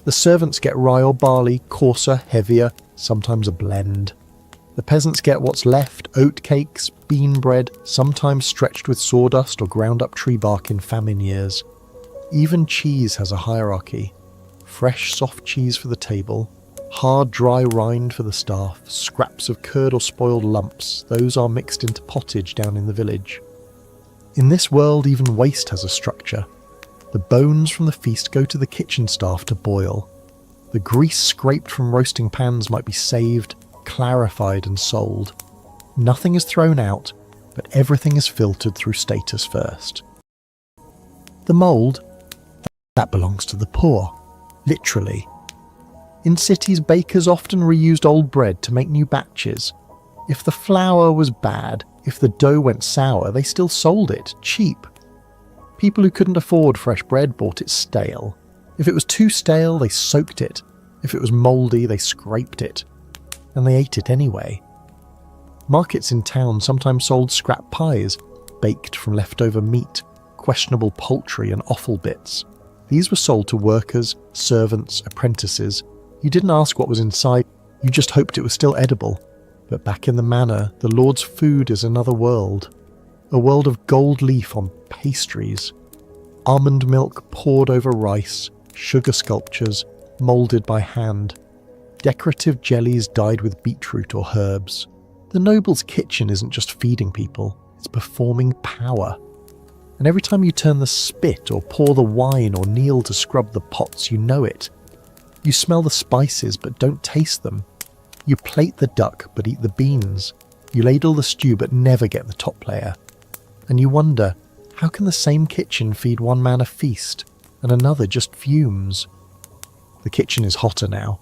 The servants get rye or barley, coarser, heavier, sometimes a blend. The peasants get what's left, oat cakes, bean bread, sometimes stretched with sawdust or ground up tree bark in famine years. Even cheese has a hierarchy. Fresh, soft cheese for the table, hard, dry rind for the staff, scraps of curd or spoiled lumps, those are mixed into pottage down in the village. In this world, even waste has a structure. The bones from the feast go to the kitchen staff to boil. The grease scraped from roasting pans might be saved, clarified and sold. Nothing is thrown out, but everything is filtered through status first. The mould, that belongs to the poor, literally. In cities, bakers often reused old bread to make new batches. If the flour was bad, if the dough went sour, they still sold it, cheap. People who couldn't afford fresh bread bought it stale. If it was too stale, they soaked it. If it was mouldy, they scraped it. And they ate it anyway. Markets in town sometimes sold scrap pies, baked from leftover meat, questionable poultry and offal bits. These were sold to workers, servants, apprentices. You didn't ask what was inside, you just hoped it was still edible. But back in the manor, the Lord's food is another world. A world of gold leaf on pastries, almond milk poured over rice, sugar sculptures, moulded by hand, decorative jellies dyed with beetroot or herbs. The noble's kitchen isn't just feeding people, it's performing power. And every time you turn the spit or pour the wine or kneel to scrub the pots, you know it. You smell the spices but don't taste them. You plate the duck but eat the beans. You ladle the stew but never get the top layer. And you wonder, how can the same kitchen feed one man a feast and another just fumes? The kitchen is hotter now.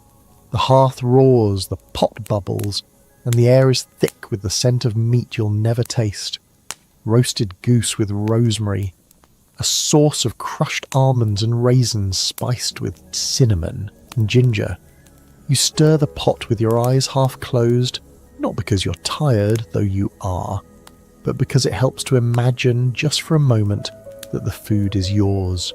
The hearth roars, the pot bubbles, and the air is thick with the scent of meat you'll never taste. Roasted goose with rosemary, a sauce of crushed almonds and raisins spiced with cinnamon and ginger. You stir the pot with your eyes half closed, not because you're tired, though you are, but because it helps to imagine just for a moment that the food is yours.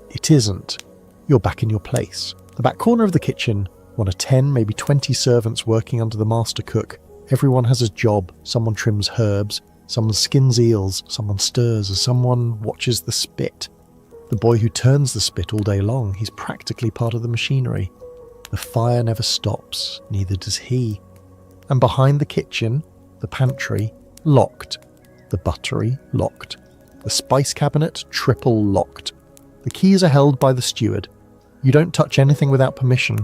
It isn't. You're back in your place. The back corner of the kitchen, one of 10, maybe 20 servants working under the master cook. Everyone has a job. Someone trims herbs, someone skins eels, someone stirs, and someone watches the spit. The boy who turns the spit all day long, he's practically part of the machinery. The fire never stops, neither does he. And behind the kitchen, the pantry, locked. The buttery, locked. The spice cabinet, triple locked. The keys are held by the steward. You don't touch anything without permission.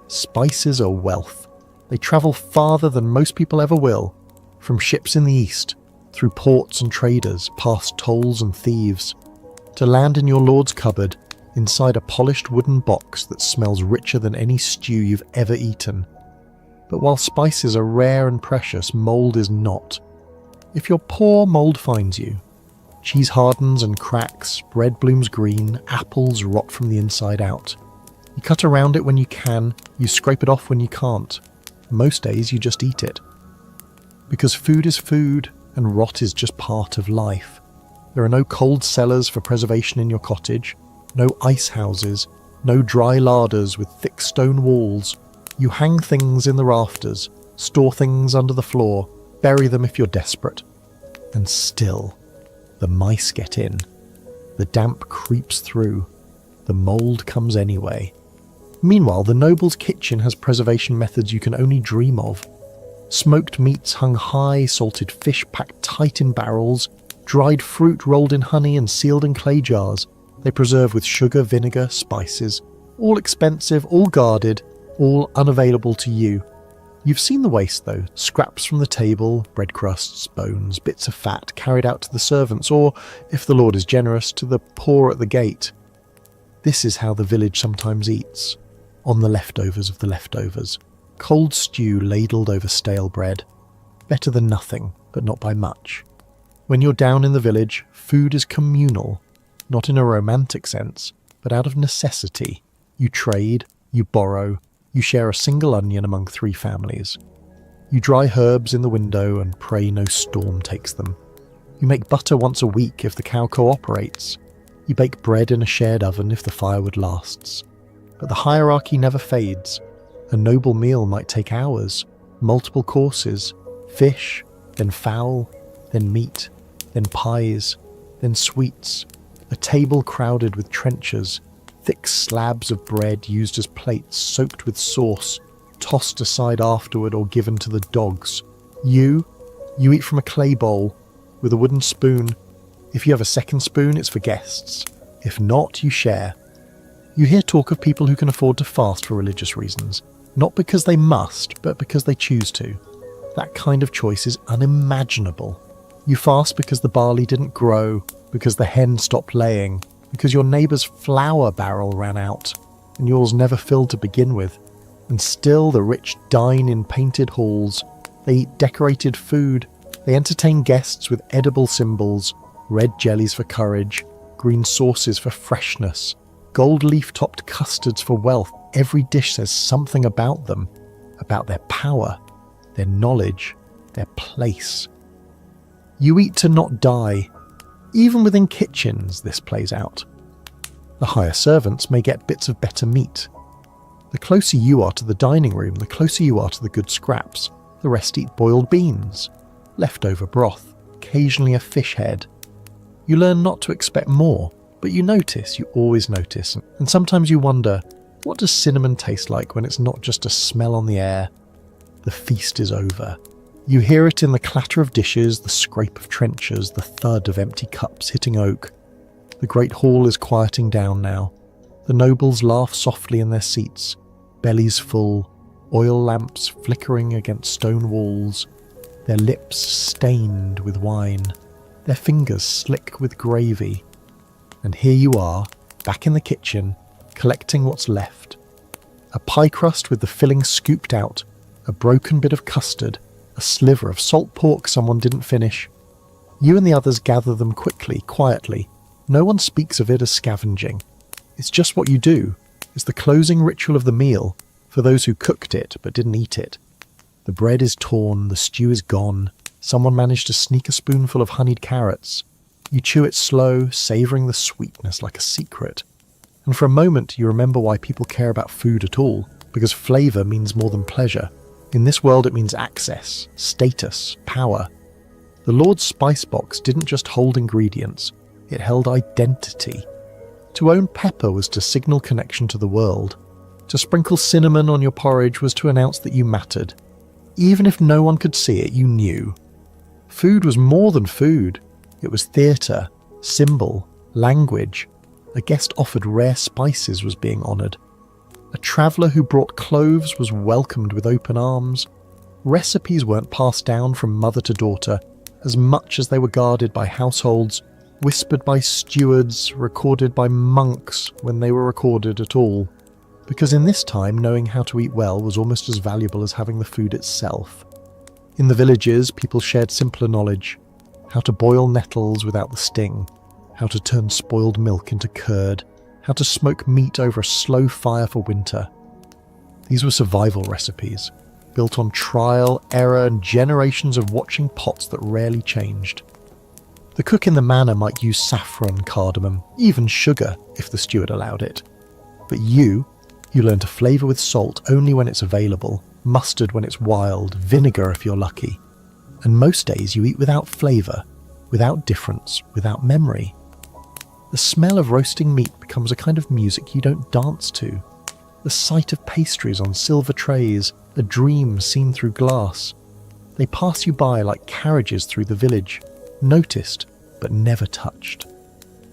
Spices are wealth. They travel farther than most people ever will. From ships in the east, through ports and traders, past tolls and thieves, to land in your lord's cupboard, inside a polished wooden box that smells richer than any stew you've ever eaten. But while spices are rare and precious, mould is not. If you're poor, mould finds you. Cheese hardens and cracks, bread blooms green, apples rot from the inside out. You cut around it when you can, you scrape it off when you can't. Most days you just eat it. Because food is food, and rot is just part of life. There are no cold cellars for preservation in your cottage, no ice houses, no dry larders with thick stone walls. You hang things in the rafters, store things under the floor, bury them if you're desperate. And still, the mice get in. The damp creeps through. The mould comes anyway. Meanwhile, the noble's kitchen has preservation methods you can only dream of. Smoked meats hung high, salted fish packed tight in barrels, dried fruit rolled in honey and sealed in clay jars. They preserve with sugar, vinegar, spices. All expensive, all guarded, all unavailable to you. You've seen the waste though, scraps from the table, bread crusts, bones, bits of fat carried out to the servants, or, if the Lord is generous, to the poor at the gate. This is how the village sometimes eats, on the leftovers of the leftovers. Cold stew ladled over stale bread. Better than nothing, but not by much. When you're down in the village, food is communal, not in a romantic sense, but out of necessity. You trade, you borrow, you share a single onion among 3 families. You dry herbs in the window and pray no storm takes them. You make butter once a week if the cow cooperates. You bake bread in a shared oven if the firewood lasts. But the hierarchy never fades. A noble meal might take hours. multiple courses, fish, then fowl, then meat, then pies, then sweets, a table crowded with trenchers, thick slabs of bread used as plates soaked with sauce, tossed aside afterward or given to the dogs. You eat from a clay bowl with a wooden spoon. If you have a second spoon, it's for guests. If not, you share. You hear talk of people who can afford to fast for religious reasons, not because they must, but because they choose to. That kind of choice is unimaginable. You fast because the barley didn't grow, because the hen stopped laying, because your neighbour's flour barrel ran out, and yours never filled to begin with. And still the rich dine in painted halls. They eat decorated food. They entertain guests with edible symbols, red jellies for courage, green sauces for freshness, gold leaf-topped custards for wealth. Every dish says something about them, about their power, their knowledge, their place. You eat to not die. Even within kitchens, this plays out. The higher servants may get bits of better meat. The closer you are to the dining room, the closer you are to the good scraps. The rest eat boiled beans, leftover broth, occasionally a fish head. You learn not to expect more, but you always notice, and sometimes you wonder, what does cinnamon taste like when it's not just a smell on the air? The feast is over. You hear it in the clatter of dishes, the scrape of trenchers, the thud of empty cups hitting oak. The great hall is quieting down now. The nobles laugh softly in their seats, bellies full, oil lamps flickering against stone walls, their lips stained with wine, their fingers slick with gravy. And here you are, back in the kitchen, collecting what's left. A pie crust with the filling scooped out, a broken bit of custard, a sliver of salt pork someone didn't finish. You and the others gather them quickly, quietly. No one speaks of it as scavenging. It's just what you do. It's the closing ritual of the meal, for those who cooked it but didn't eat it. The bread is torn, the stew is gone. Someone managed to sneak a spoonful of honeyed carrots. You chew it slow, savouring the sweetness like a secret. And for a moment you remember why people care about food at all, because flavour means more than pleasure. In this world it means access, status, power. The Lord's spice box didn't just hold ingredients, it held identity. To own pepper was to signal connection to the world. To sprinkle cinnamon on your porridge was to announce that you mattered. Even if no one could see it, you knew. Food was more than food. It was theatre, symbol, language. A guest offered rare spices was being honoured. A traveller who brought cloves was welcomed with open arms. Recipes weren't passed down from mother to daughter, as much as they were guarded by households, whispered by stewards, recorded by monks when they were recorded at all. Because in this time, knowing how to eat well was almost as valuable as having the food itself. In the villages, people shared simpler knowledge. How to boil nettles without the sting. How to turn spoiled milk into curd. How to smoke meat over a slow fire for winter. These were survival recipes, built on trial, error, and generations of watching pots that rarely changed. The cook in the manor might use saffron, cardamom, even sugar if the steward allowed it. But you learn to flavour with salt only when it's available, mustard when it's wild, vinegar if you're lucky. And most days you eat without flavour, without difference, without memory. The smell of roasting meat becomes a kind of music you don't dance to. The sight of pastries on silver trays, a dream seen through glass. They pass you by like carriages through the village, noticed but never touched.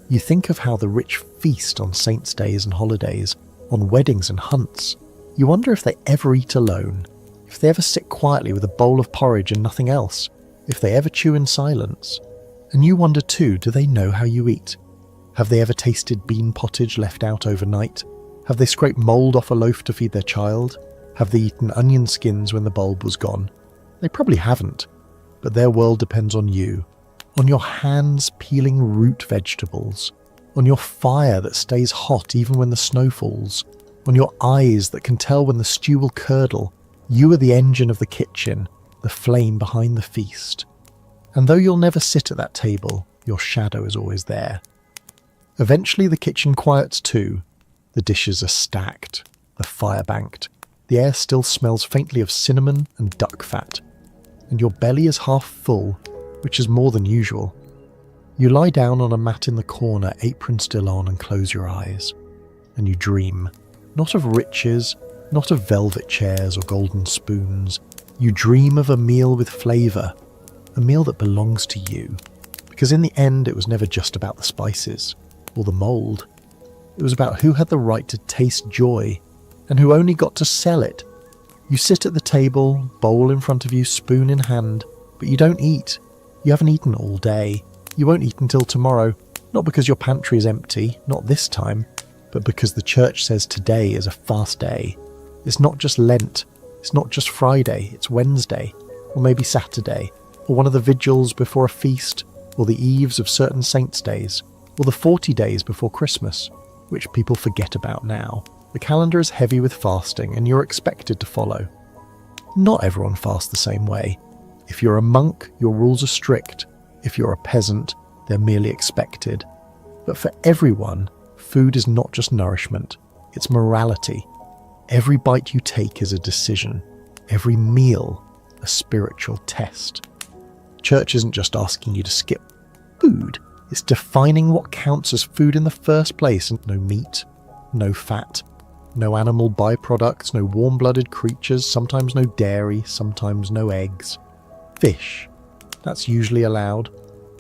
You think of how the rich feast on saints' days and holidays, on weddings and hunts. You wonder if they ever eat alone, if they ever sit quietly with a bowl of porridge and nothing else, if they ever chew in silence. And you wonder too, do they know how you eat? Have they ever tasted bean pottage left out overnight? Have they scraped mould off a loaf to feed their child? Have they eaten onion skins when the bulb was gone? They probably haven't, but their world depends on you, on your hands peeling root vegetables, on your fire that stays hot even when the snow falls, on your eyes that can tell when the stew will curdle. You are the engine of the kitchen, the flame behind the feast. And though you'll never sit at that table, your shadow is always there. Eventually the kitchen quiets too. The dishes are stacked, the fire banked, The air still smells faintly of cinnamon and duck fat, and your belly is half full, which is more than usual. You lie down on a mat in the corner, apron still on, and close your eyes. And you dream, not of riches, not of velvet chairs or golden spoons. You dream of a meal with flavour, a meal that belongs to you. Because in the end, it was never just about the spices or the mould. It was about who had the right to taste joy and who only got to sell it. You sit at the table, bowl in front of you, spoon in hand, but you don't eat. You haven't eaten all day. You won't eat until tomorrow, not because your pantry is empty, not this time, but because the church says today is a fast day. It's not just Lent, it's not just Friday, it's Wednesday, or maybe Saturday, or one of the vigils before a feast, or the eves of certain saints' days, or the 40 days before Christmas, which people forget about now. The calendar is heavy with fasting, and you're expected to follow. Not everyone fasts the same way. If you're a monk, your rules are strict. If you're a peasant, they're merely expected. But for everyone, food is not just nourishment, it's morality. Every bite you take is a decision. Every meal, a spiritual test. Church isn't just asking you to skip food, it's defining what counts as food in the first place. No meat, no fat, no animal byproducts, no warm-blooded creatures, sometimes no dairy, sometimes no eggs. Fish, that's usually allowed,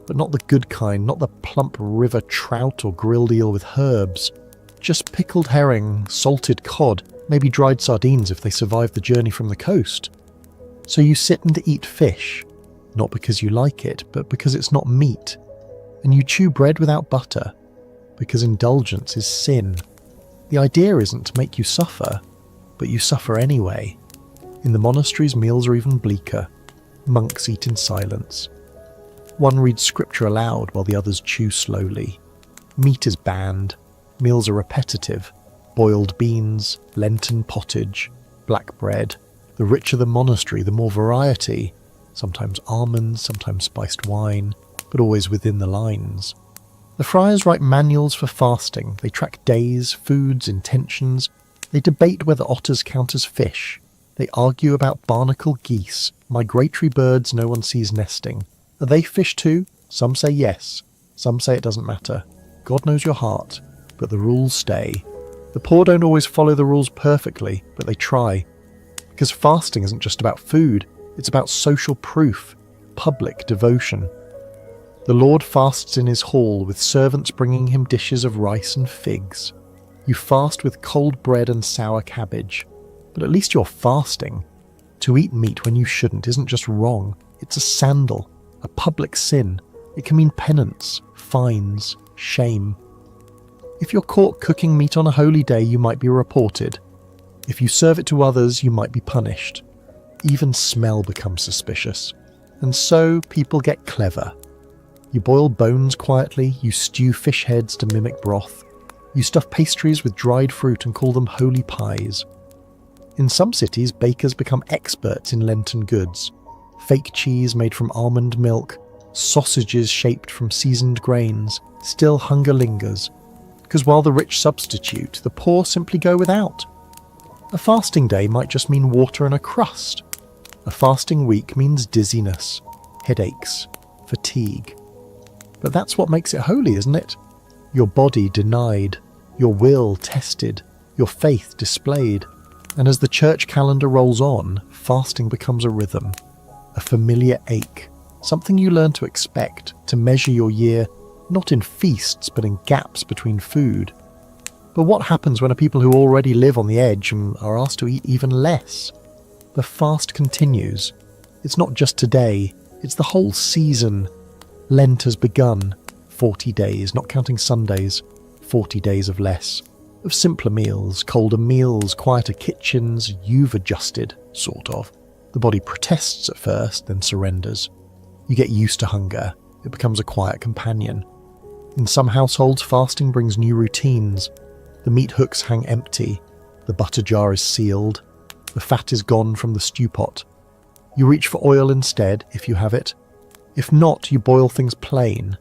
but not the good kind, not the plump river trout or grilled eel with herbs. Just pickled herring, salted cod, maybe dried sardines if they survive the journey from the coast. So you sit and eat fish, not because you like it, but because it's not meat. And you chew bread without butter, because indulgence is sin. The idea isn't to make you suffer, but you suffer anyway. In the monasteries, meals are even bleaker. Monks eat in silence. One reads scripture aloud while the others chew slowly. Meat is banned. Meals are repetitive. Boiled beans, Lenten pottage, black bread. The richer the monastery, the more variety. Sometimes almonds, sometimes spiced wine, but always within the lines. The friars write manuals for fasting. They track days, foods, intentions. They debate whether otters count as fish. They argue about barnacle geese, migratory birds no one sees nesting. Are they fish too? Some say yes. Some say it doesn't matter. God knows your heart, but the rules stay. The poor don't always follow the rules perfectly, but they try. Because fasting isn't just about food, it's about social proof, public devotion. The Lord fasts in his hall with servants bringing him dishes of rice and figs. You fast with cold bread and sour cabbage, but at least you're fasting. To eat meat when you shouldn't isn't just wrong, it's a sandal, a public sin. It can mean penance, fines, shame. If you're caught cooking meat on a holy day, you might be reported. If you serve it to others, you might be punished. Even smell becomes suspicious. And so people get clever. You boil bones quietly, you stew fish heads to mimic broth. You stuff pastries with dried fruit and call them holy pies. In some cities, bakers become experts in Lenten goods. Fake cheese made from almond milk, sausages shaped from seasoned grains. Still hunger lingers, because while the rich substitute, the poor simply go without. A fasting day might just mean water and a crust. A fasting week means dizziness, headaches, fatigue. But that's what makes it holy, isn't it? Your body denied, your will tested, your faith displayed. And as the church calendar rolls on, fasting becomes a rhythm, a familiar ache, something you learn to expect, to measure your year, not in feasts, but in gaps between food. But what happens when a people who already live on the edge and are asked to eat even less? The fast continues. It's not just today, it's the whole season. Lent has begun. 40 days, not counting Sundays. 40 days of less. Of simpler meals, colder meals, quieter kitchens. You've adjusted, sort of. The body protests at first, then surrenders. You get used to hunger. It becomes a quiet companion. In some households, fasting brings new routines. The meat hooks hang empty. The butter jar is sealed. The fat is gone from the stew pot. You reach for oil instead, if you have it. If not, you boil things plain.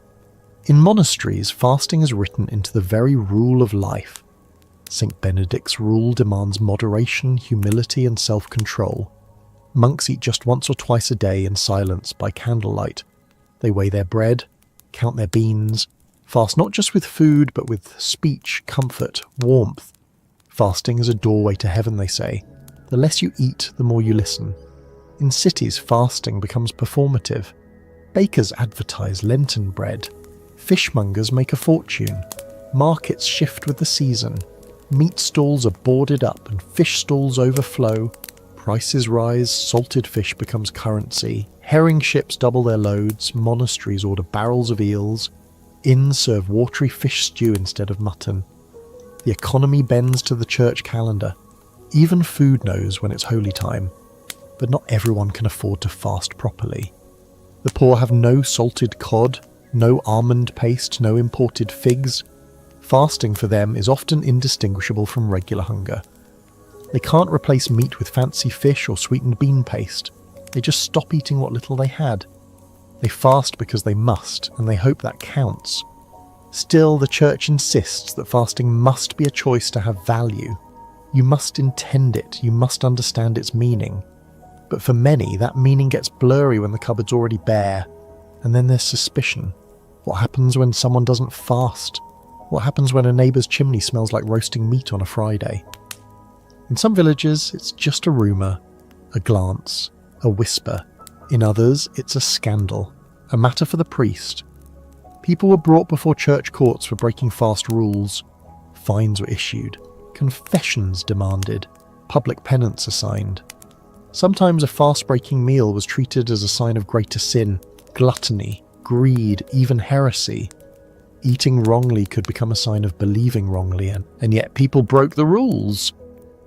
In monasteries, fasting is written into the very rule of life. St. Benedict's rule demands moderation, humility, and self-control. Monks eat just once or twice a day in silence by candlelight. They weigh their bread, count their beans, fast not just with food but with speech, comfort, warmth. Fasting is a doorway to heaven, they say. The less you eat, the more you listen. In cities, fasting becomes performative. Bakers advertise Lenten bread. Fishmongers make a fortune. Markets shift with the season. Meat stalls are boarded up and fish stalls overflow. Prices rise, salted fish becomes currency. Herring ships double their loads, monasteries order barrels of eels. Inns serve watery fish stew instead of mutton. The economy bends to the church calendar. Even food knows when it's holy time. But not everyone can afford to fast properly. The poor have no salted cod, no almond paste, no imported figs. Fasting for them is often indistinguishable from regular hunger. They can't replace meat with fancy fish or sweetened bean paste. They just stop eating what little they had. They fast because they must, and they hope that counts. Still, the church insists that fasting must be a choice to have value. You must intend it, you must understand its meaning. But for many, that meaning gets blurry when the cupboard's already bare. And then there's suspicion. What happens when someone doesn't fast? What happens when a neighbour's chimney smells like roasting meat on a Friday? In some villages, it's just a rumour, a glance, a whisper. In others, it's a scandal, a matter for the priest. People were brought before church courts for breaking fast rules. Fines were issued, confessions demanded, public penance assigned. Sometimes a fast-breaking meal was treated as a sign of greater sin, gluttony, greed, even heresy. Eating wrongly could become a sign of believing wrongly, and yet people broke the rules.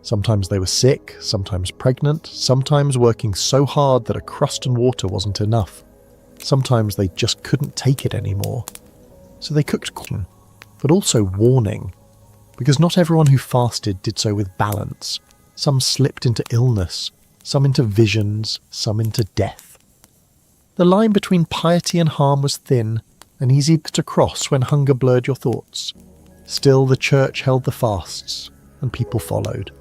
Sometimes they were sick, sometimes pregnant, sometimes working so hard that a crust and water wasn't enough. Sometimes they just couldn't take it anymore. So they cooked cotton, but also warning, because not everyone who fasted did so with balance. Some slipped into illness, some into visions, some into death. The line between piety and harm was thin, and easy to cross when hunger blurred your thoughts. Still, the church held the fasts, and people followed.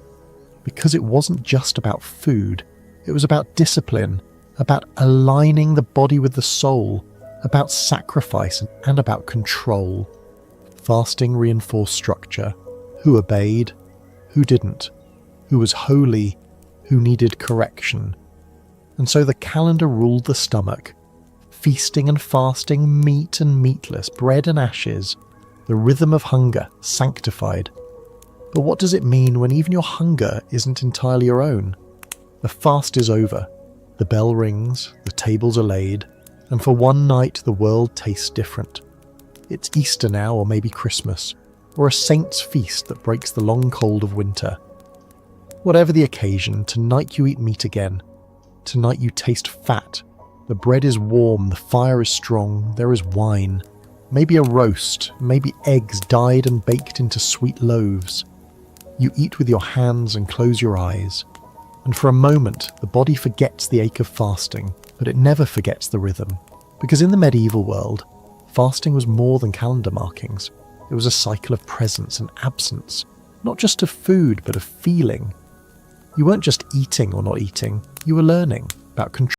Because it wasn't just about food, it was about discipline, about aligning the body with the soul, about sacrifice, and about control. Fasting reinforced structure. Who obeyed, who didn't, who was holy, who needed correction. And so the calendar ruled the stomach. Feasting and fasting, meat and meatless, bread and ashes, the rhythm of hunger sanctified. But what does it mean when even your hunger isn't entirely your own? The fast is over, the bell rings, the tables are laid, and for one night the world tastes different. It's Easter now, or maybe Christmas, or a saint's feast that breaks the long cold of winter. Whatever the occasion, tonight you eat meat again. Tonight you taste fat. The bread is warm, the fire is strong, there is wine. Maybe a roast, maybe eggs dyed and baked into sweet loaves. You eat with your hands and close your eyes. And for a moment, the body forgets the ache of fasting, but it never forgets the rhythm. Because in the medieval world, fasting was more than calendar markings. It was a cycle of presence and absence, not just of food, but of feeling. You weren't just eating or not eating, you were learning about control.